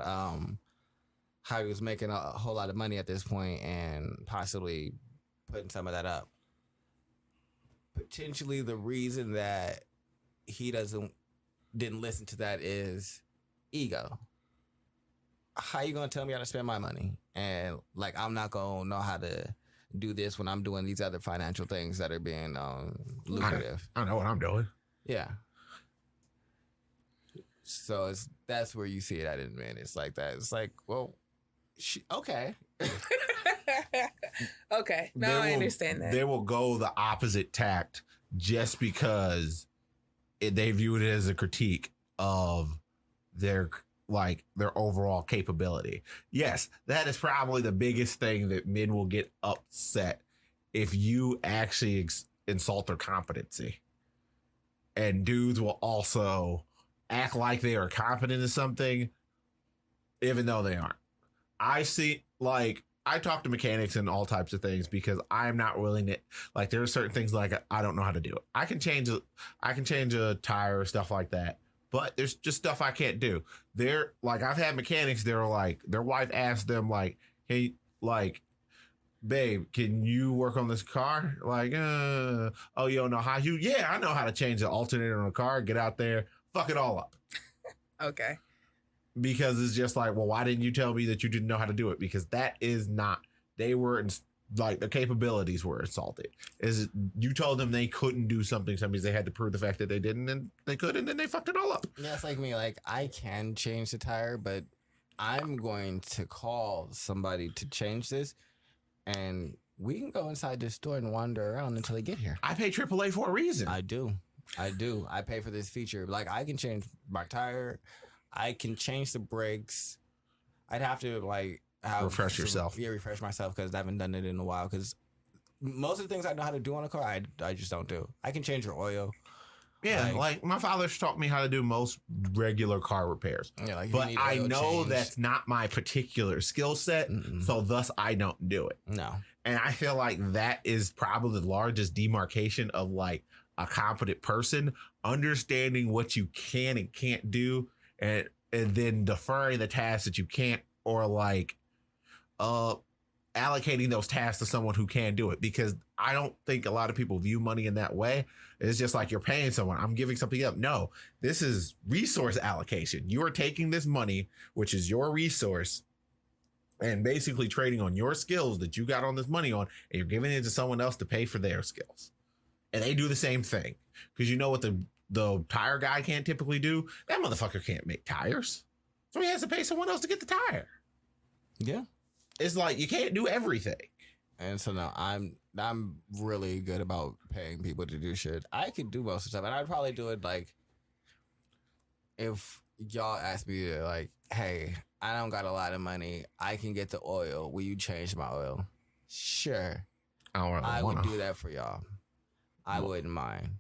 how he was making a whole lot of money at this point and possibly putting some of that up. Potentially the reason that he didn't listen to that is ego. How you gonna tell me how to spend my money? And like, I'm not gonna know how to do this when I'm doing these other financial things that are being lucrative. I know what I'm doing. Yeah. So that's where you see it at in men. It's like that. It's like, well, okay. Okay, now I understand that. They will go the opposite tact just because they view it as a critique of their overall capability. Yes, that is probably the biggest thing that men will get upset if you actually insult their competency. And dudes will also act like they are competent in something, even though they aren't. I talk to mechanics and all types of things because I'm not willing to, like, there are certain things like I don't know how to do it. I can change a tire or stuff like that, but there's just stuff I can't do. I've had mechanics, they're like, their wife asked them like, hey, like, babe, can you work on this car? Like, oh, you don't know how? Yeah, I know how to change the alternator on a car, get out there, fuck it all up. Okay. Because it's just like, well, why didn't you tell me that you didn't know how to do it? Because that is not, they were like, the capabilities were insulted. You told them they couldn't do something, so that means they had to prove the fact that they didn't, and they could, and then they fucked it all up. Yeah, it's like me. Like, I can change the tire, but I'm going to call somebody to change this, and we can go inside this store and wander around until they get here. I pay AAA for a reason. I do. I pay for this feature. Like, I can change my tire. I can change the brakes. I'd have to refresh yourself. Yeah, refresh myself because I haven't done it in a while. Because most of the things I know how to do on a car, I just don't do. I can change your oil. Yeah, like my father's taught me how to do most regular car repairs. Yeah, but I know that's not my particular skill set, so thus I don't do it. No. And I feel like that is probably the largest demarcation of like a competent person, understanding what you can and can't do. And then deferring the tasks that you can't, or like allocating those tasks to someone who can do it. Because I don't think a lot of people view money in that way. It's just like you're paying someone. I'm giving something up. No, this is resource allocation. You are taking this money, which is your resource, and basically trading on your skills that you got on this money on, and you're giving it to someone else to pay for their skills. And they do the same thing. Because you know what the tire guy can't typically do? That motherfucker can't make tires. So he has to pay someone else to get the tire. Yeah. It's like you can't do everything. And so now I'm really good about paying people to do shit. I could do most of the stuff, and I'd probably do it like if y'all asked me to like, hey, I don't got a lot of money. I can get the oil. Will you change my oil? Sure. I would do that for y'all. I wouldn't mind.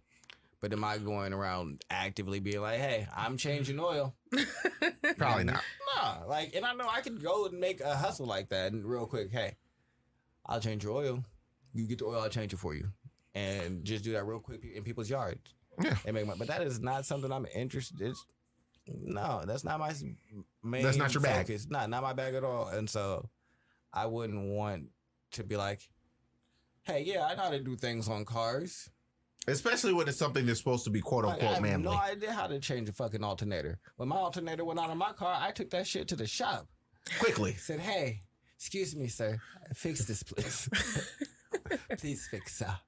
But am I going around actively being like, hey, I'm changing oil? Probably not. Nah. Like, and I know I could go and make a hustle like that and real quick, hey, I'll change your oil. You get the oil, I'll change it for you. And just do that real quick in people's yards. Yeah. And make but that is not something I'm interested in. No, that's not my main That's not your bag. focus. Not my bag at all. And so I wouldn't want to be like, hey, yeah, I know how to do things on cars. Especially when it's something that's supposed to be quote unquote I have manly. no idea how to change a fucking alternator. When my alternator went out on my car, I took that shit to the shop. Quickly. Said, hey, excuse me, sir. Fix this, please. Please fix that.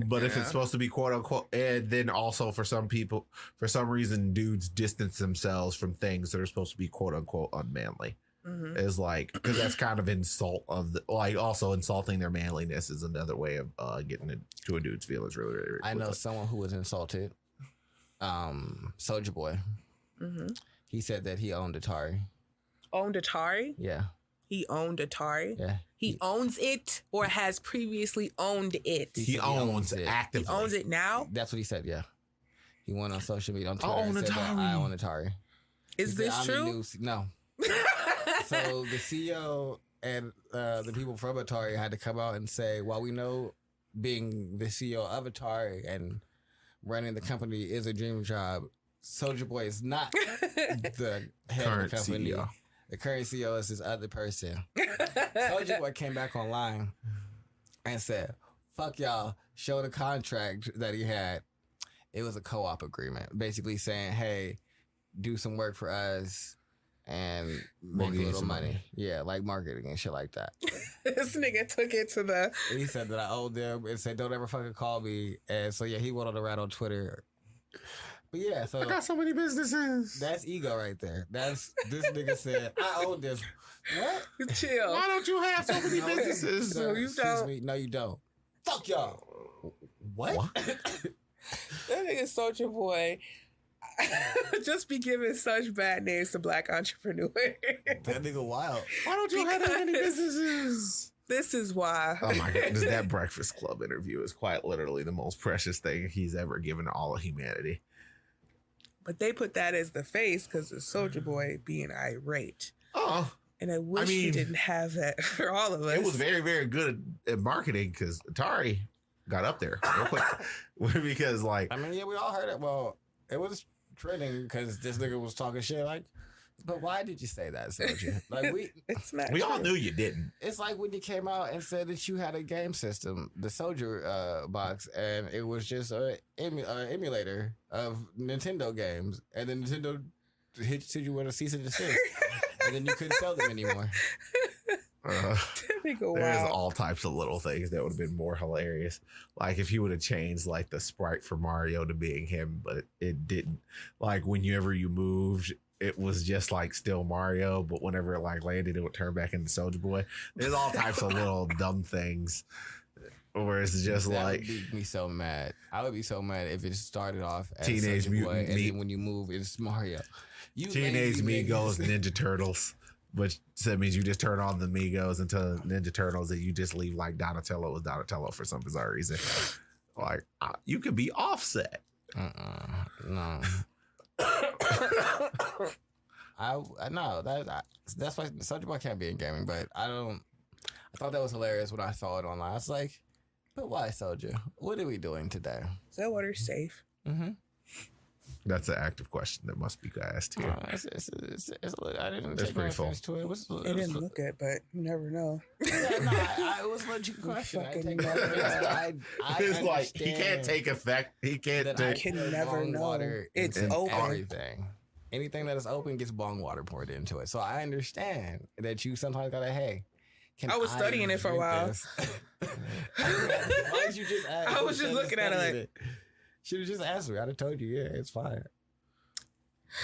But if it's supposed to be quote unquote, and then also for some people, for some reason, dudes distance themselves from things that are supposed to be quote unquote unmanly. Mm-hmm. Is like, because that's kind of insult of the, like also insulting their manliness is another way of getting into a dude's feelings really, really, really I know quickly. someone who was insulted. Soulja Boy. Mm-hmm. He said that he owned Atari. Owned Atari? Yeah. He owned Atari? Yeah. He owns it or has previously owned it? He owns it actively. He owns it now? That's what he said, yeah. He went on social media on Twitter I own and said Atari. that I own Atari. Is this true? No. So the CEO and the people from Atari had to come out and say, while we know being the CEO of Atari and running the company is a dream job, Soulja Boy is not the head Current of the company. CEO. The current CEO is this other person. Soulja Boy came back online and said, fuck y'all, show the contract that he had. It was a co-op agreement, basically saying, hey, do some work for us and make a little money. Yeah, like marketing and shit like that. This nigga took it to the... He said that I owed them and said, don't ever fucking call me. And so, yeah, he went on the rat on Twitter. But yeah, so... I got so many businesses. That's ego right there. This nigga said, I own this. What? Chill. Why don't you have so many businesses? No, you don't. Me. No, you don't. Fuck y'all. What? That nigga Soulja Boy just be giving such bad names to black entrepreneurs. That nigga wild. Why don't you have that many businesses? This is why. Oh my goodness, that Breakfast Club interview is quite literally the most precious thing he's ever given to all of humanity. But they put that as the face because of Soulja Boy being irate. Oh. And I wish we didn't have that for all of us. It was very, very good at marketing because Atari got up there real quick. Because, like... I mean, yeah, we all heard it. Well, it was trending because this nigga was talking shit like, but why did you say that, Soulja? Like, we all knew you didn't. It's like when you came out and said that you had a game system, the Soulja box, and it was just an emulator of Nintendo games, and then Nintendo hit you with a cease and desist, and then you couldn't sell them anymore. There's all types of little things that would have been more hilarious. Like if he would have changed like the sprite for Mario to being him, but it didn't. Like whenever you moved, it was just like still Mario, but whenever it like landed, it would turn back into Soulja Boy. There's all types of little dumb things where it's just that like... would make me so mad. I would be so mad if it started off as Teenage Soulja Boy, Mutant and then when you move, it's Mario. Teenage Migos, Ninja Turtles. Which so that means you just turn on the Migos into Ninja Turtles and you just leave like Donatello with Donatello for some bizarre reason. Like, you could be Offset. No. I know that's why Soulja Boy can't be in gaming, but I thought that was hilarious when I saw it online. I was like, but why Soulja? What are we doing today? Is that water safe? Mm-hmm. That's an active question that must be asked here. I didn't take pretty no offense to it. It didn't look good, but you never know. Yeah, no, it was a legit question. I take no offense. It's like he can't take effect. He can't. I can never know. It's open. Everything. anything that is open gets bong water poured into it. So I understand that you sometimes gotta, hey, can I was studying it for a while. Why did you just ask? I was just looking at it like. Should have just asked me. I'd have told you, yeah, it's fine.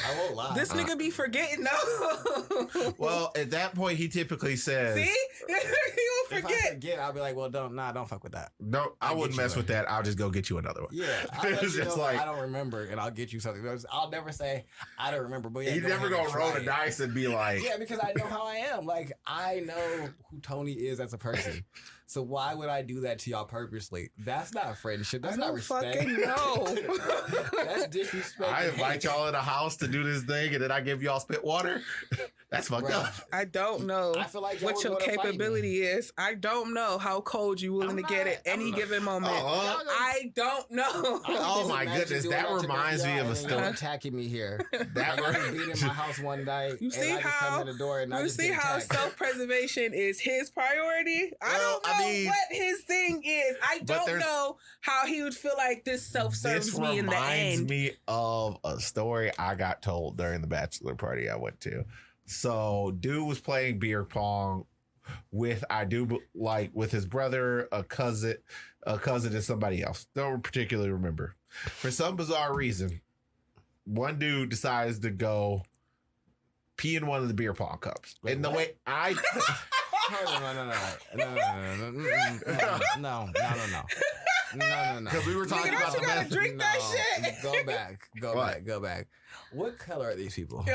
I won't lie. This nigga be forgetting though. Well, at that point, he typically says, "See, he will If I forget." forget, I'll be like, well, don't fuck with that. "No, I wouldn't mess with that. I'll just go get you another one." Yeah, I'll let It's you just know like- I don't remember, and I'll get you something. I'll never say I don't remember, but yeah, You never ahead and gonna roll try the it. dice and be like, Yeah, because I know how I am. Like, I know who Tony is as a person. So why would I do that to y'all purposely? That's not friendship. That's I not don't respect. fucking know. That's disrespect. I and invite hate. y'all in the house to do this thing, and then I give y'all spit water. That's fucked Bruh. up. I don't know I feel like y'all what would your wanna fight me. capability is. I don't know how cold you willing I'm to get not- at any I'm not- given moment. Uh-huh. I don't know. Oh my Imagine goodness, doing that to reminds both me y'all of a and story. y'all attacking me here. That Like, I was being in my house one night. You and see I just how- come in the door and I You just see get how attacked. self-preservation is his priority? I Well, don't know I mean- what his thing is. I But don't there's- know how he would feel like this self-serves This me in the reminds end. me of a story I got told during the bachelor party I went to. So, dude was playing beer pong with with his brother, a cousin, and somebody else. Don't particularly remember. For some bizarre reason, one dude decides to go pee in one of the beer pong cups. Wait, And the what? way I No. because we were talking Nigga, about don't the you gotta method. drink that shit? Go What? back. What color are these people?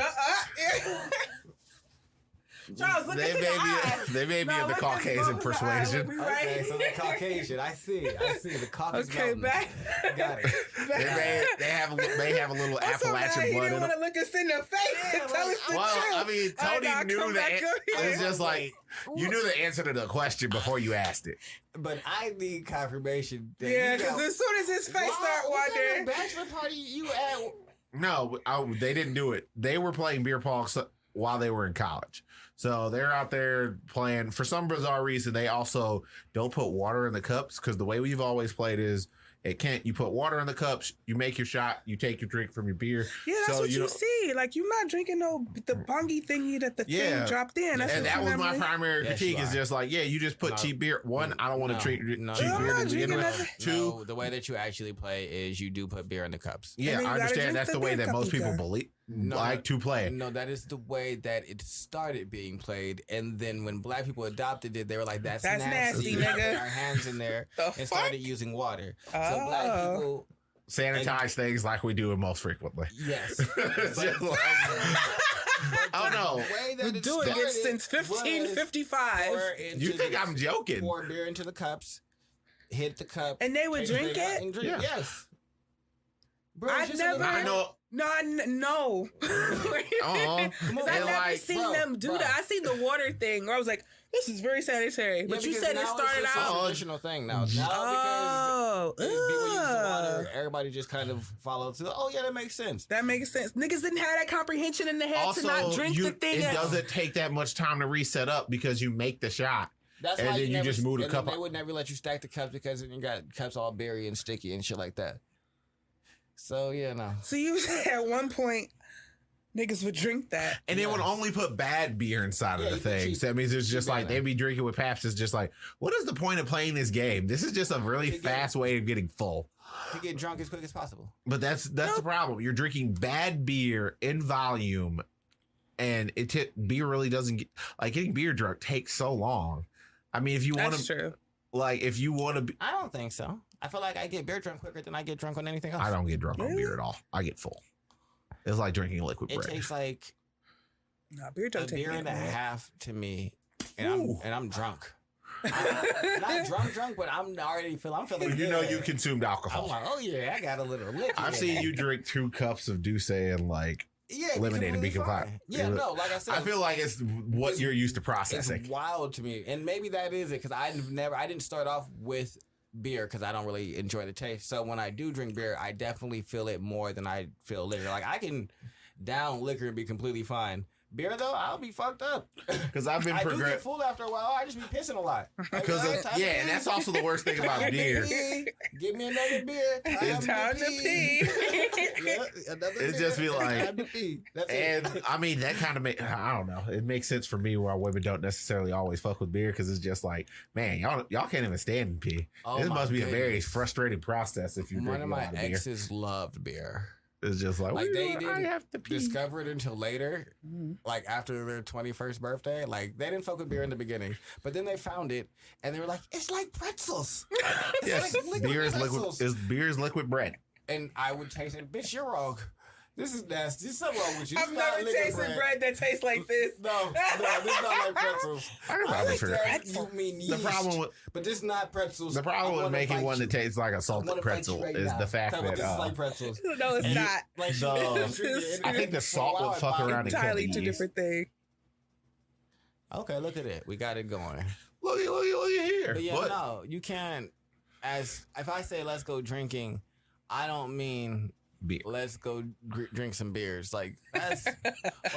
Charles, look They us in may the eye. be of the No, look us Caucasian both in the eye. persuasion. We right Okay, here. so they're Caucasian. I see. The Caucasus Okay, Mountains. back. Got it. They have a little I'm so mad Appalachian he blood didn't in want them. to look us in the face and tell us the Well, truth. I mean, All right, Tony now knew come the back up here. It's just like you knew the answer to the question before you asked it. But I need confirmation. That Yeah, you because got- as soon as his face start wandering, bachelor party you at? No, they didn't do it. They were playing beer pong while they were in college. So they're out there playing. For some bizarre reason, they also don't put water in the cups because the way we've always played is you put water in the cups, you make your shot, you take your drink from your beer. yeah, that's So what you don't- see. Like you're not drinking the bongy thingy that the Yeah. thing dropped in. That's And what that you was my remember. primary Yes, critique you is are. just like, yeah, you just put No. cheap beer. One, I don't want to treat cheap I'm beer not to begin drinking with. nothing. Two, No, the way that you actually play is you do put beer in the cups. yeah, And then I you gotta understand drink that's the the way beer that most cup people you believe No, like to play. No, that is the way that it started being played. And then when black people adopted it, they were like, that's nasty. nasty, We nigga. put our hands in there The and fuck? started using water. So black Oh. people, Sanitize things like we do it most frequently. yes. It's just like- oh no, The way that We're it doing it started since was 1555. pour into you think the- I'm joking? Pour beer into the cups, hit the cup, And they would take drink out it? and drink. Yeah. Yes. Bro, I it's just never- I know. No, no. Uh-huh. Come on, I And never like, seen bro, them do bro. that. I seen the water thing where I was like, this is very sanitary. But you said it started a out. traditional thing now. Now Oh, because people use the ugh. water, everybody just kind of follows to. Oh yeah, that makes sense. That makes sense. Niggas didn't have that comprehension in the head Also, to not drink the thing. it doesn't take that much time to reset up because you make the shot. That's And why then you never, just move the and cup They up. would never let you stack the cups because then you got cups all berry and sticky and shit like that. So yeah, no. So you said at one point, niggas would drink that. And they would Yes. only put bad beer inside Yeah, of the you can thing. cheat- So that means it's cheat just like better. they'd be drinking with Pabst. It's just like, what is the point of playing this game? This is just a really To get- fast way of getting full. To get drunk as quick as possible. But that's the problem. You're drinking bad beer in volume, and beer really doesn't get like getting beer drunk takes so long. I mean, if you want That's to, true. like, if you want to, be, I don't think so. I feel like I get beer drunk quicker than I get drunk on anything else. I don't get drunk on Really? beer at all. I get full. It's like drinking liquid It bread. takes like Nah, beer a don't take beer me and a anywhere. half to me, and Ooh. I'm drunk. Not drunk, but I'm feeling. You know good. you consumed I'm alcohol. like, oh yeah, I got a little liquor. I've seen you drink 2 cups of Douce and like lemonade and be compliant. Yeah, no, like I said, I feel like it's what it's- you're used to processing. it's wild to me, and maybe that is it because I didn't start off with beer because I don't really enjoy the taste. So when I do drink beer, I definitely feel it more than I feel liquor. Like I can down liquor and be completely fine, Beer though, I'll be fucked up. Because I've been I do get progressing. full after a while. I just be pissing a lot. Because and that's also the worst thing about beer. Give me another beer. It's time to pee. Yeah, another It beer. just be like- Time to pee. That's And it. I mean, that kind of I don't know. It makes sense for me where women don't necessarily always fuck with beer because it's just like, man, y'all can't even stand and pee. Oh This my must be a very goodness. frustrating process if you One drink of a my lot of beer. exes loved beer. It's just like, Like, well, they I didn't have to pee. Discover it until later, like after their 21st birthday. Like they didn't fuck with beer in the beginning, but then they found it and they were like, "It's like pretzels." It's Yes, like liquid beer is liquid. pretzels. Beer is liquid bread. And I would taste it. Bitch, you're wrong. This is nasty. There's something wrong with you. I've never tasted bread that tastes like this. No, this is not like pretzels. I can probably like figure that. it. You mean The yeast, problem with but this is not pretzels. the problem I with wanna making fight one you. that tastes like a I wanna salted fight you pretzel right is now. the fact Tell me that this is like pretzels. No, it's not. Like The- I think the salt would fuck around and kill Entirely the two yeast. different things. Okay, look at it. We got it going. Look here. But yeah, What? no, you can't. As if I say let's go drinking, I don't mean Beer. let's go drink some beers. Like that's. Or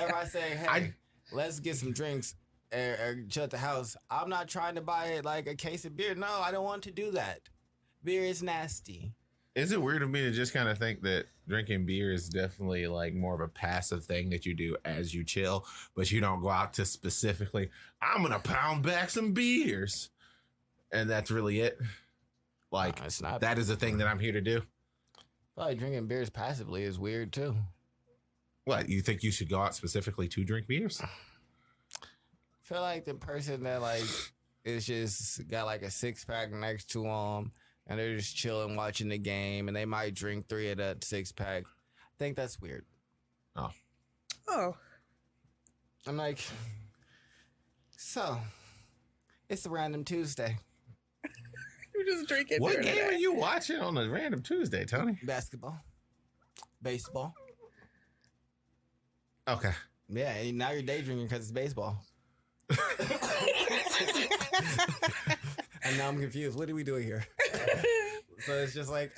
if I say hey, let's get some drinks or chill at the house, I'm not trying to buy like a case of beer. No, I don't want to do that. Beer is nasty. Is it weird of me to just kind of think that drinking beer is definitely like more of a passive thing that you do as you chill, but you don't go out to specifically, I'm going to pound back some beers. And that's really it. Like, No, it's not. that is a thing that I'm here to do. Probably drinking beers passively is weird too. What, you think you should go out specifically to drink beers? I feel like the person that like is just got like a 6-pack next to them and they're just chilling watching the game and they might drink 3 of that 6-pack. I think that's weird. Oh, I'm like, so it's a random Tuesday. you're just drinking. What during the game day. are you watching on a random Tuesday, Tony? Basketball, baseball. Okay. Yeah, and now you're daydreaming because it's baseball. And now I'm confused. What are we doing here? So it's just like,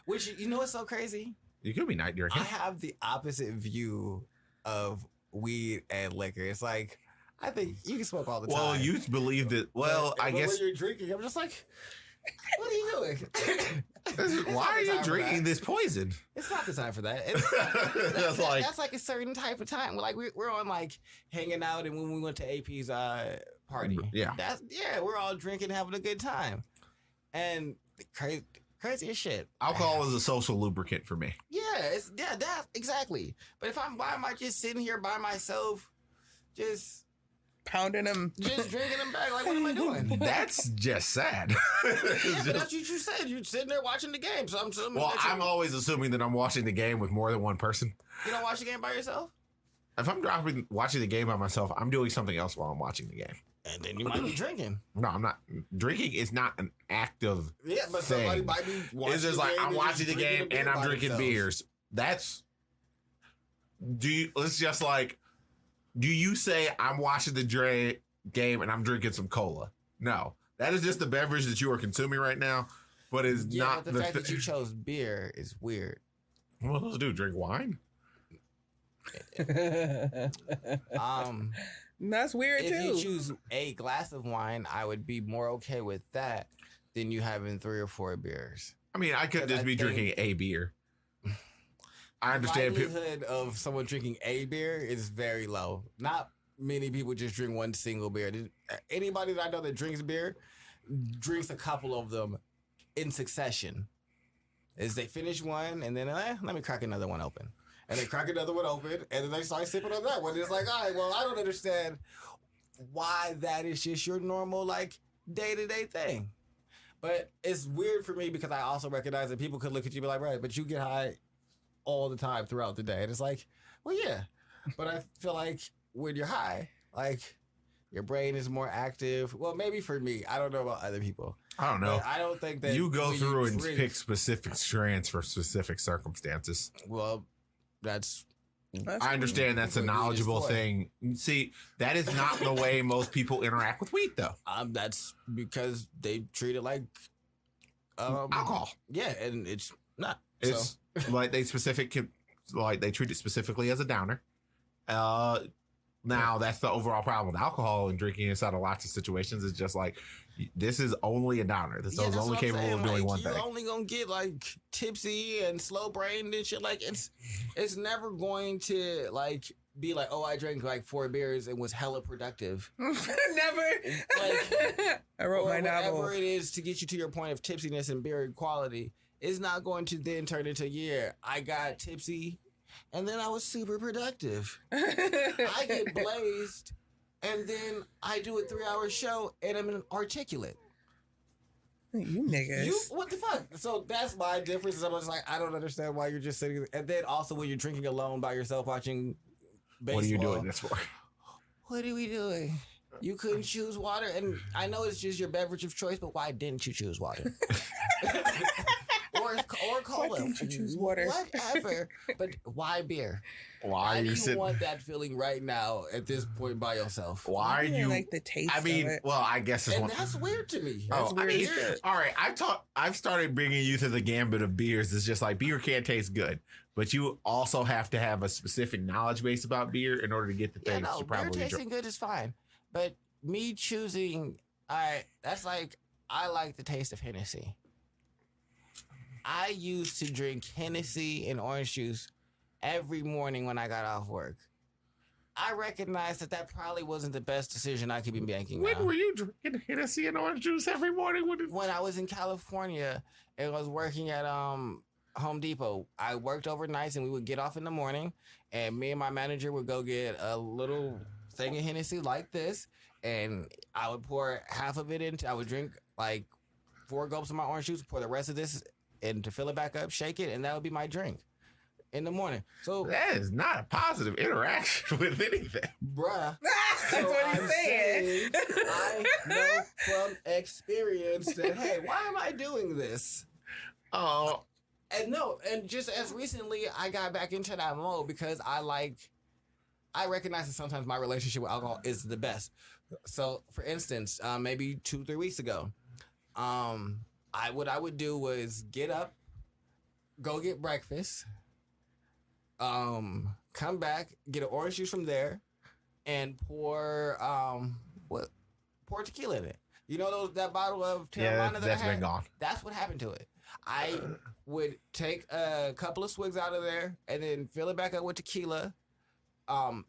which you know what's so crazy? You could be night drinking. I have the opposite view of weed and liquor. It's like, I think you can smoke all the time. Well, you believe that. Well, But I when guess. you're drinking, I'm just like, what are you doing? Why are you drinking this? this poison? It's not the time for that. It's, That's like. that's like a certain type of time. Like we're on like hanging out, and when we went to AP's party, Yeah. we're all drinking, having a good time, and crazy as shit. Alcohol is a social lubricant for me. That exactly. But if why am I just sitting here by myself, just Pounding them. drinking them back? Like, what am I doing? That's just sad. Yeah, but that's what you said. You're sitting there watching the game. So I'm assuming Well, that I'm always assuming that I'm watching the game with more than one person. you don't watch the game by yourself, If I'm watching the game by myself, I'm doing something else while I'm watching the game. and then you might be drinking. No, I'm not. Drinking is not an active Yeah, but thing. somebody might be watching. It's just the like game I'm and watching the just drinking game a beer and I'm by drinking themselves. beers. That's. Let's just like. Do you say I'm watching the game and I'm drinking some cola? No, that is just the beverage that you are consuming right now, but it's Yeah, not but the fact that you chose beer is weird. What else do? Drink wine? That's weird If too. you choose a glass of wine, I would be more okay with that than you having 3 or 4 beers. I mean, I could But just I be think- drinking a beer. I understand people. Likelihood of someone drinking a beer is very low. Not many people just drink one single beer. Anybody that I know that drinks beer drinks a couple of them in succession. Is they finish one and then let me crack another one open. And they crack another one open and then they start sipping on that one. It's like, all right, well, I don't understand why that is just your normal like day-to-day thing. But it's weird for me because I also recognize that people could look at you and be like, right, but you get high all the time throughout the day. And it's like, well, yeah. But I feel like when you're high, like your brain is more active. Well, maybe for me. I don't know about other people. I don't know. But I don't think that You go when through and drink- pick specific strands for specific circumstances. Well, that's I understand that's a Completely knowledgeable destroyed. thing. See, that is not the way most people interact with weed, though. that's because they treat it like Alcohol. Yeah, and it's not. It's like they treat it specifically as a downer, Now that's the overall problem with alcohol and drinking inside of lots of situations. It's just like this is only a downer. This is only capable of doing one thing. You're only gonna get like tipsy and slow brained and shit. Like it's never going to like be like, oh, I drank like 4 beers and was hella productive. Never. Like I wrote my novel. Whatever it is to get you to your point of tipsiness and beer quality, it's not going to then turn into I got tipsy. And then I was super productive. I get blazed, and then I do a 3-hour show, and I'm articulate. You niggas. What the fuck? So that's my difference. I'm just like, I don't understand why you're just sitting there. And then also when you're drinking alone by yourself watching baseball. What are you doing this for? What are we doing? You couldn't choose water, and I know it's just your beverage of choice, but why didn't you choose water? or cola. Why didn't you choose water? Whatever. But why beer? Why are you sitting? Want that feeling right now at this point by yourself? Why are you like the taste? I mean, of it. well, I guess it's and that's weird to me. Oh, That's weird. I mean, all right. I've started bringing you to the gambit of beers. It's just like beer can't taste good, but you also have to have a specific knowledge base about beer in order to get the things you probably beer enjoy. tasting good is fine, but me choosing, that's like I like the taste of Hennessy. I used to drink Hennessy and orange juice every morning when I got off work. I recognized that probably wasn't the best decision I could be making. When were you drinking Hennessy and orange juice every morning? When I was in California and was working at Home Depot. I worked overnights and we would get off in the morning, and me and my manager would go get a little thing of Hennessy like this, and I would pour half of it into. I would drink like 4 gulps of my orange juice, pour the rest of this and to fill it back up, shake it, and that would be my drink in the morning. So that is not a positive interaction with anything, bruh. That's what he's saying. I know from experience that hey, why am I doing this? Oh, and just as recently, I got back into that mode because I recognize that sometimes my relationship with alcohol is the best. So, for instance, maybe 2-3 weeks ago, what I would do was get up, go get breakfast, come back, get an orange juice from there, and pour tequila in it. You know that bottle of Terramana that's been gone. That's what happened to it. I would take a couple of swigs out of there and then fill it back up with tequila.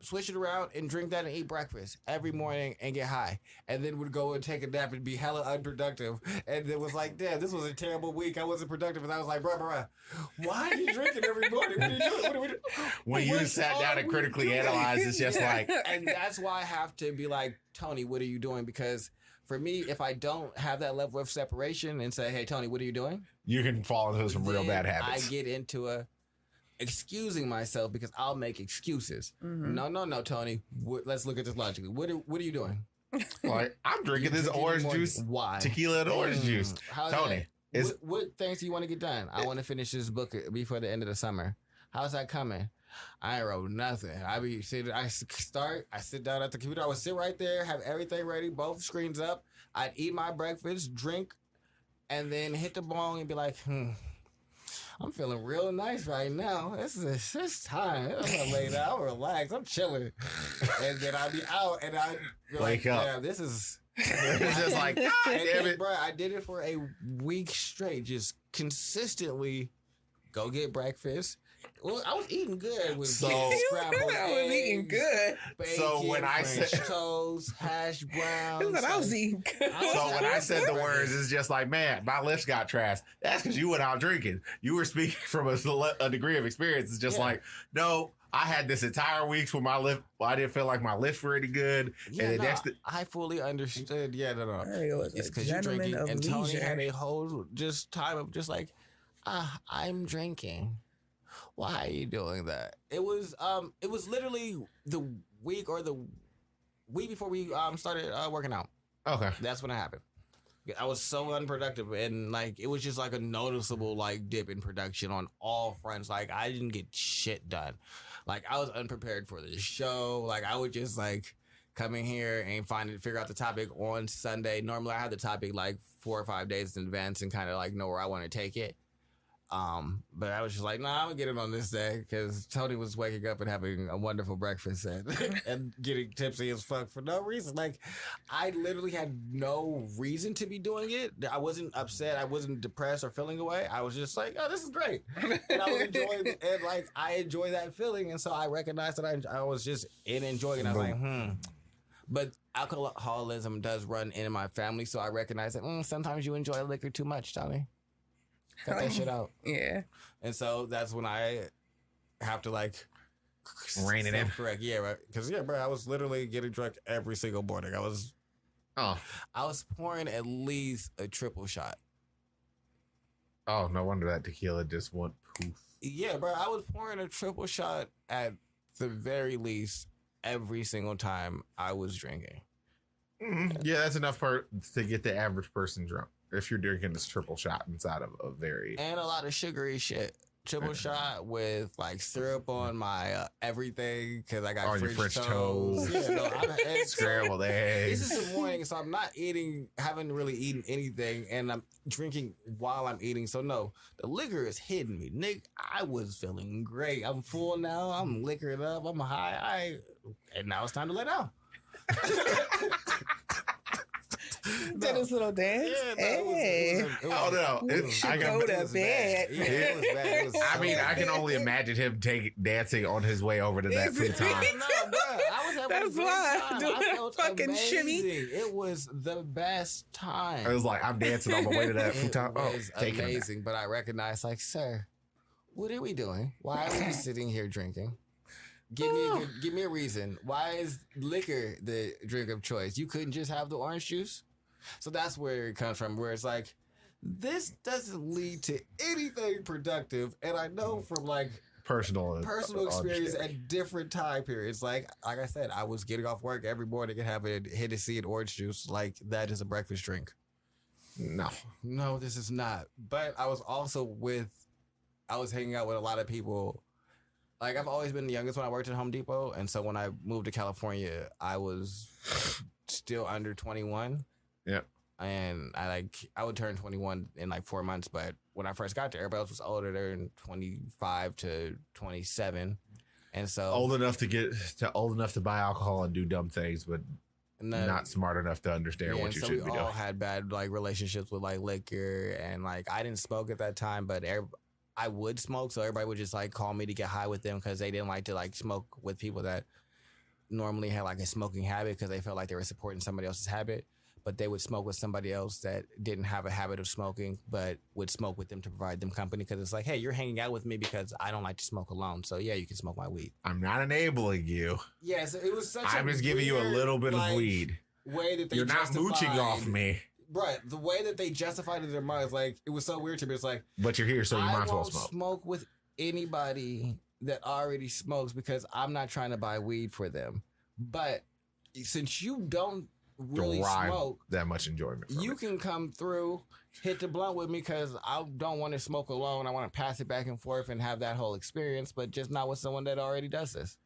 Switch it around and drink that and eat breakfast every morning and get high, and then would go and take a nap and be hella unproductive. And it was like, damn, this was a terrible week. I wasn't productive, and I was like, bruh, why are you drinking every morning? What are you doing? What are we doing? When you sat down and critically analyzed, it's just like, and that's why I have to be like, Tony, what are you doing? Because for me, if I don't have that level of separation and say, hey, Tony, what are you doing? You can fall into some real bad habits. I get into excusing myself because I'll make excuses. Mm-hmm. No, Tony. Let's look at this logically. What are you doing? Like, I'm drinking this orange juice. Why? Tequila and orange juice. Tony. What things do you want to get done? I want to finish this book before the end of the summer. How's that coming? I ain't wrote nothing. I sit down at the computer. I would sit right there, have everything ready, both screens up. I'd eat my breakfast, drink, and then hit the bong and be like, I'm feeling real nice right now. This time. I'm laid out, I'm relaxed, I'm chilling. And then I'd be out and I'd be like, yeah, this is... It's just like, God damn it. Bro, I did it for a week straight, just consistently go get breakfast. Well, I was eating good with scrambled eggs. I was eating good. Bacon, so when I French said toast, hash browns. I was eating good. So when I said the words, it's just like, man, my lips got trashed. That's because you went out drinking. You were speaking from a degree of experience. It's just like, no, I had this entire week where my lip, I didn't feel like my lips were any good. Yeah, and then I fully understood. Yeah, no. It's because you're drinking. And leisure. Tony had a whole just time of just like, I'm drinking. Why are you doing that? It was literally the week before we started working out. Okay. That's when it happened. I was so unproductive, and like it was just like a noticeable like dip in production on all fronts. Like I didn't get shit done. Like I was unprepared for the show. Like I would just like come in here and figure out the topic on Sunday. Normally I have the topic like 4 or 5 days in advance and kind of like know where I want to take it. But I was just like, nah, I'm gonna get it on this day because Tony was waking up and having a wonderful breakfast and, and getting tipsy as fuck for no reason. Like, I literally had no reason to be doing it. I wasn't upset. I wasn't depressed or feeling away. I was just like, oh, this is great. And I was enjoying it. And like, I enjoy that feeling. And so I recognized that I was just enjoying it. I was like, But alcoholism does run in my family. So I recognize that sometimes you enjoy liquor too much, Tony. Cut that shit out. Yeah. And so that's when I have to like rein it in. Correct. Yeah, right. Because bro, I was literally getting drunk every single morning. I was pouring at least a triple shot. Oh, no wonder that tequila just went poof. Yeah, bro, I was pouring a triple shot at the very least every single time I was drinking. Yeah, that's enough to get the average person drunk. If you're drinking this triple shot inside of a very... And a lot of sugary shit. Triple shot with like syrup on my everything because I got French toast. Yeah, no, scrambled eggs. This is the morning, so I'm not haven't really eaten anything, and I'm drinking while I'm eating. So no, the liquor is hitting me. Nick, I was feeling great. I'm full now. I'm liquored up. I'm high. And now it's time to let out. Did his little dance. Yeah, it was I go to bed. Yeah, it was bad. It was I mean, I can only imagine him dancing on his way over to that futon. No, bro, I was having That's a great why time. doing I felt fucking amazing. shimmy. It was the best time. It was like, I'm dancing on my way to that futon. It was amazing, but I recognized, like, sir, what are we doing? Why are we sitting here drinking? Give me a reason. Why is liquor the drink of choice? You couldn't just have the orange juice? So that's where it comes from, where it's like, this doesn't lead to anything productive. And I know from like personal experience at different time periods. Like I said, I was getting off work every morning and having Hennessy and orange juice. Like that is a breakfast drink. No, this is not. But I was also I was hanging out with a lot of people. Like I've always been the youngest when I worked at Home Depot. And so when I moved to California, I was still under 21. Yep. And I would turn 21 in like 4 months, but when I first got there, everybody else was older. They're in 25 to 27, and so old enough to buy alcohol and do dumb things, but not smart enough to understand what you should be doing. We all had bad like relationships with like liquor, and like I didn't smoke at that time, but I would smoke, so everybody would just like call me to get high with them because they didn't like to like smoke with people that normally had like a smoking habit because they felt like they were supporting somebody else's habit. But they would smoke with somebody else that didn't have a habit of smoking, but would smoke with them to provide them company. Because it's like, hey, you're hanging out with me because I don't like to smoke alone. So yeah, you can smoke my weed. I'm not enabling you. Yes, it was such. I'm just giving you a little bit of weed. Way that they you're not mooching off me, right? The way that they justified it in their minds, like it was so weird to me. It's like, but you're here, so you might as well smoke with anybody that already smokes because I'm not trying to buy weed for them. But since you don't really smoke that much enjoyment from you can come through, hit the blunt with me because I don't want to smoke alone. I want to pass it back and forth and have that whole experience, but just not with someone that already does this.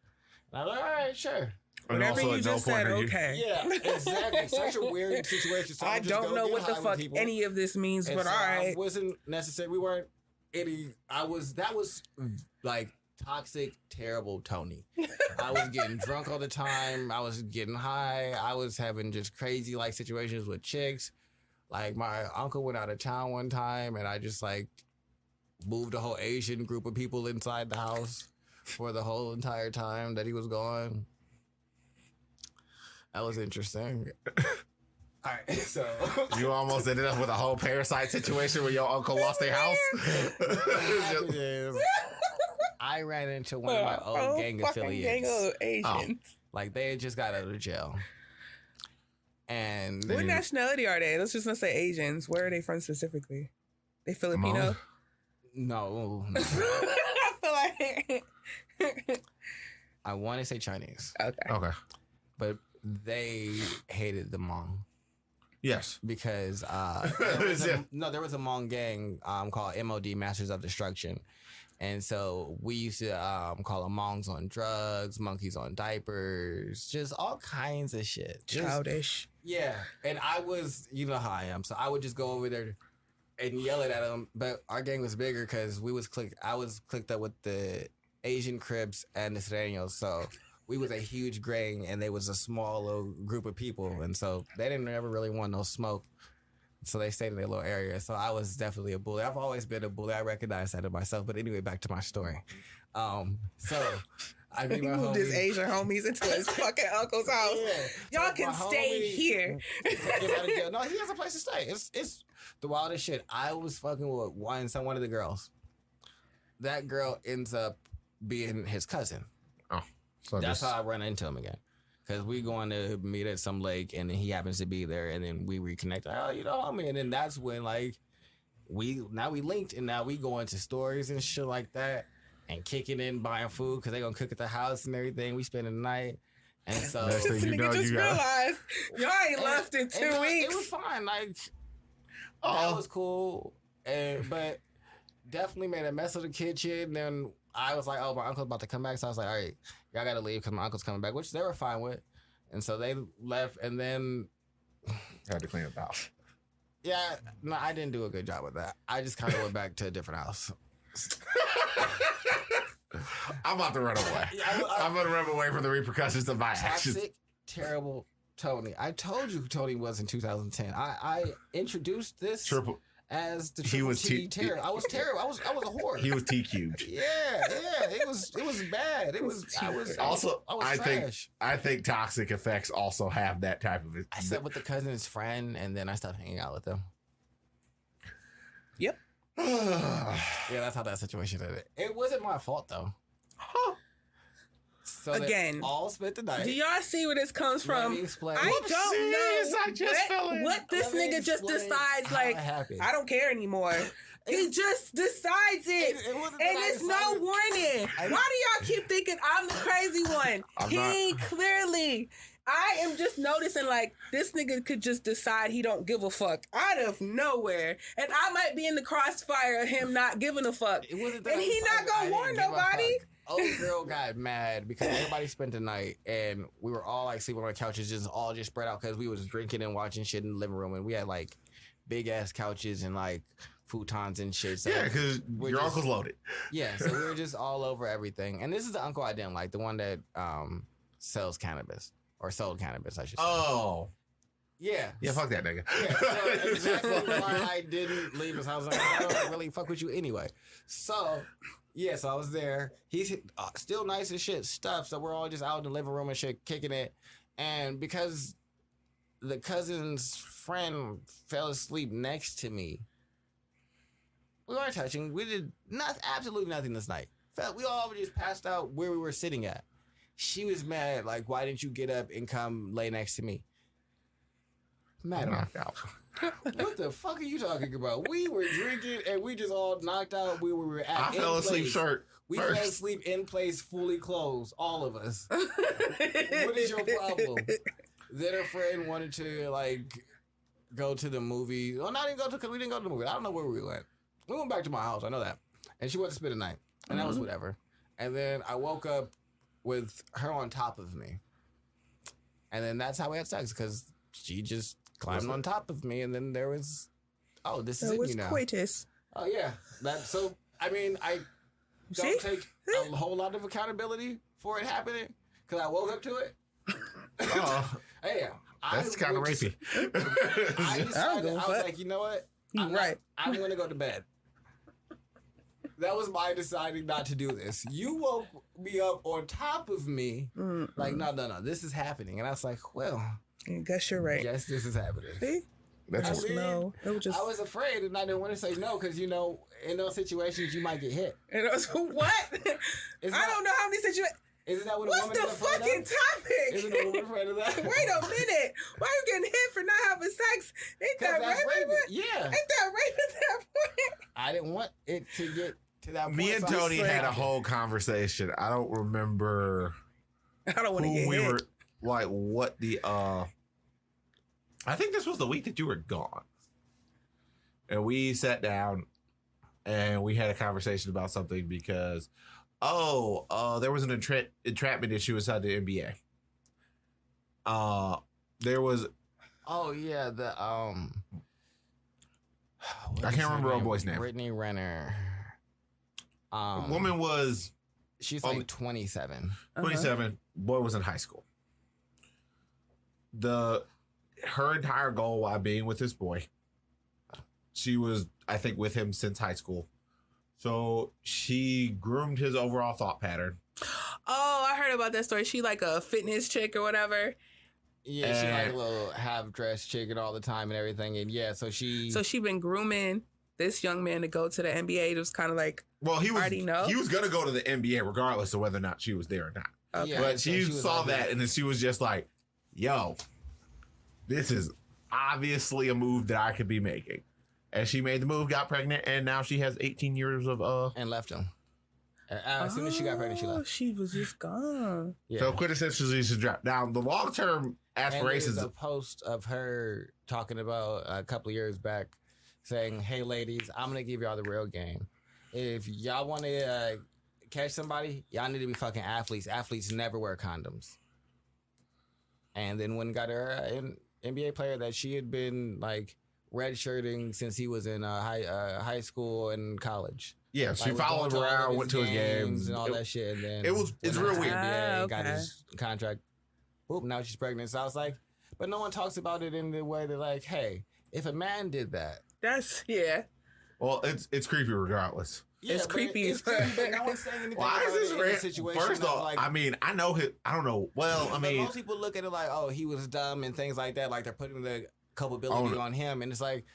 And I'm like, all right, sure. Whatever you just said, okay. Yeah, exactly. Such a weird situation. So I don't know what the fuck any of this means, but all right. It wasn't necessary. We weren't any. That was like toxic, terrible Tony. I was getting drunk all the time. I was getting high. I was having just crazy like situations with chicks. Like my uncle went out of town one time and I just like moved a whole Asian group of people inside the house for the whole entire time that he was gone. That was interesting. All right, so you almost ended up with a whole parasite situation where your uncle lost their house. I ran into one of my old gang affiliates. Gang of Asians. Like they had just got out of jail. And what nationality are they? Let's just not say Asians. Where are they from specifically? They Filipino? No. I feel like I want to say Chinese. Okay. But they hated the Hmong. Yes. Because there was a Hmong gang called MOD, Masters of Destruction. And so we used to call them Hmongs on drugs, monkeys on diapers, just all kinds of shit. Childish. Yeah. And I was, you know how I am. So I would just go over there and yelling at them. But our gang was bigger because I was clicked up with the Asian Crips and the Serenios. So we was a huge gang, and they was a small little group of people, and so they didn't ever really want no smoke. So they stayed in their little area. So I was definitely a bully. I've always been a bully. I recognize that in myself. But anyway, back to my story. So I He moved his Asian homies into his fucking uncle's house. Yeah. Y'all can stay here. No, he has a place to stay. It's the wildest shit. I was fucking with one of the girls. That girl ends up being his cousin. Oh, so that's how I run into him again. Because we going to meet at some lake, and then he happens to be there, and then we reconnect. Oh, you know what I mean? And then that's when, like, we linked, and now we go into stories and shit like that, and kicking in, buying food, because they going to cook at the house and everything. We spend the night. And so, next thing you know, just realized y'all ain't left in 2 weeks. It was fine. Like, that was cool. But definitely made a mess of the kitchen. Then I was like, oh, my uncle's about to come back. So I was like, all right, y'all got to leave because my uncle's coming back, which they were fine with. And so they left, and then had to clean up the house. Yeah, no, I didn't do a good job with that. I just kind of went back to a different house. I'm about to run away. I'm going to run away from the repercussions of my actions. Toxic, terrible Tony. I told you who Tony was in 2010. I introduced this as the Triple T terror. I was terrible. I was a whore. He was T cubed. Yeah. It was bad. I think toxic effects also have that type of. I slept with the cousin's friend, and then I stopped hanging out with them. Yep. Yeah, that's how that situation ended. It wasn't my fault though. So again, all spent the night. Do y'all see where this comes from? I don't know what this nigga just decides. Like, I don't care anymore. He just decides it, and it's no warning. Why do y'all keep thinking I'm the crazy one? Clearly. I am just noticing, like, this nigga could just decide he don't give a fuck out of nowhere. And I might be in the crossfire of him not giving a fuck. And he not gonna warn nobody. Old girl got mad because everybody spent the night, and we were all, like, sleeping on the couches, just spread out because we was drinking and watching shit in the living room. And we had, like, big-ass couches and, like, futons and shit. So yeah, because your uncle's loaded. Yeah, so we were just all over everything. And this is the uncle I didn't like, the one that sells cannabis. Or sold cannabis, I should say. Oh. Yeah. Yeah, fuck that nigga. Yeah, so exactly why I didn't leave his house. I don't really fuck with you anyway. So, yeah, so I was there. He's still nice as shit stuff. So we're all just out in the living room and shit, kicking it. And because the cousin's friend fell asleep next to me, we weren't touching. We did absolutely nothing this night. We all just passed out where we were sitting at. She was mad, like, why didn't you get up and come lay next to me? Madam, knocked out. What the fuck are you talking about? We were drinking and we just all knocked out where we were at. I fell asleep short. We fell asleep in place, fully clothed, all of us. What is your problem? Then a friend wanted to, like, go to the movie. Well, not even go to, because we didn't go to the movie. I don't know where we went. We went back to my house. I know that. And she wanted to spend the night. And that was whatever. And then I woke up with her on top of me. And then that's how we had sex, because she just climbed on top of me, and then there was, this is it, you know. Coitus. Oh, yeah. So, I mean, I don't take a whole lot of accountability for it happening, because I woke up to it. That's kind of rapey. I decided, I was like, you know what? I'm going to go to bed. That was my deciding not to do this. You woke me up on top of me. Like, no, this is happening. And I was like, well. I guess you're right. Yes, this is happening. See? I was afraid, and I didn't want to say no, because, you know, in those situations, you might get hit. And I was, what? I don't know how many situations. Isn't that what a What's woman the fucking topic? Isn't a woman afraid of that? Wait a minute. Why are you getting hit for not having sex? Ain't that rape? Yeah. Ain't that rape at that point? I didn't want it to get to that point. Me and Tony had a whole conversation. I don't remember. I don't want to get hit. Like, what the, I think this was the week that you were gone. And we sat down and we had a conversation about something because, there was an entrapment issue inside the NBA. There was. Oh, yeah, I can't remember her boy's name. Brittany Renner. Woman was she's like 27. 27. Boy was in high school. Her entire goal while being with this boy, she was, I think, with him since high school. So she groomed his overall thought pattern. Oh, I heard about that story. She like a fitness chick or whatever. Yeah, she like a little half-dressed chicken all the time and everything. And yeah, so she been grooming this young man to go to the NBA. It was kind of like, well, he was already know. He was gonna go to the NBA regardless of whether or not she was there or not. Okay. Yeah, But so she she was saw like that, and then she was just like, "Yo, this is obviously a move that I could be making." And she made the move, got pregnant, and now she has 18 years of and left him. As soon as she got pregnant, she left. She was just gone. Yeah. So quintessentially, she dropped. Now the long term aspirations. And there's a post of her talking about a couple of years back, saying, "Hey, ladies, I'm gonna give y'all the real game. If y'all want to catch somebody, y'all need to be fucking athletes. Athletes never wear condoms." And then when got her an NBA player that she had been like redshirting since he was in high school and college. Yeah, she followed him around, went to his games, and all that shit. And then it's real weird. NBA got his contract. Boop, now she's pregnant. So I was like, but no one talks about it in the way that like, hey, if a man did that, that's Well, it's creepy regardless. Yeah, it's creepy. It's creepy, but no one's saying anything Why about is it in this a situation. First off, like, I mean, I know him. I don't know. Well, I mean, most people look at it like, oh, he was dumb and things like that. Like they're putting the culpability on him, and it's like,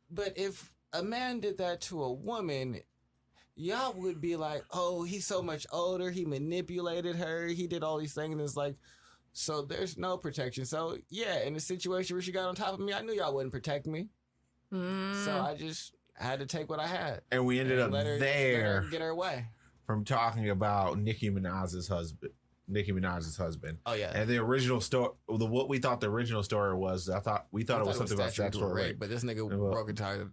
but if a man did that to a woman, y'all would be like, oh, he's so much older. He manipulated her. He did all these things. And it's like, so there's no protection. So yeah, in the situation where she got on top of me, I knew y'all wouldn't protect me. So I just had to take what I had. And we ended up let her get her way. From talking about Nicki Minaj's husband. Oh yeah. And the original story, what we thought the original story was, we thought it was something about statutory rape. But this nigga broke it tired.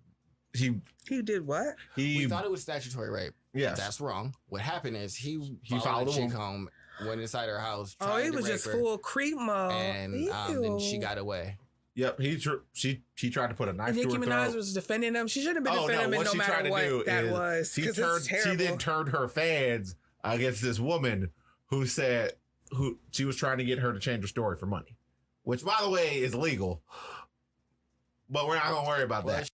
He did what? We thought it was statutory rape. Yes. That's wrong. What happened is he followed a chick home, went inside her house. Oh, he was just full creep mode. And then she got away. Yep, she tried to put a knife and to Nicki her Minaj throat. was defending him. She shouldn't have been defending him no matter what that was. She then turned her fans against this woman who she was trying to get her to change her story for money, which, by the way, is legal. But we're not going to worry about that.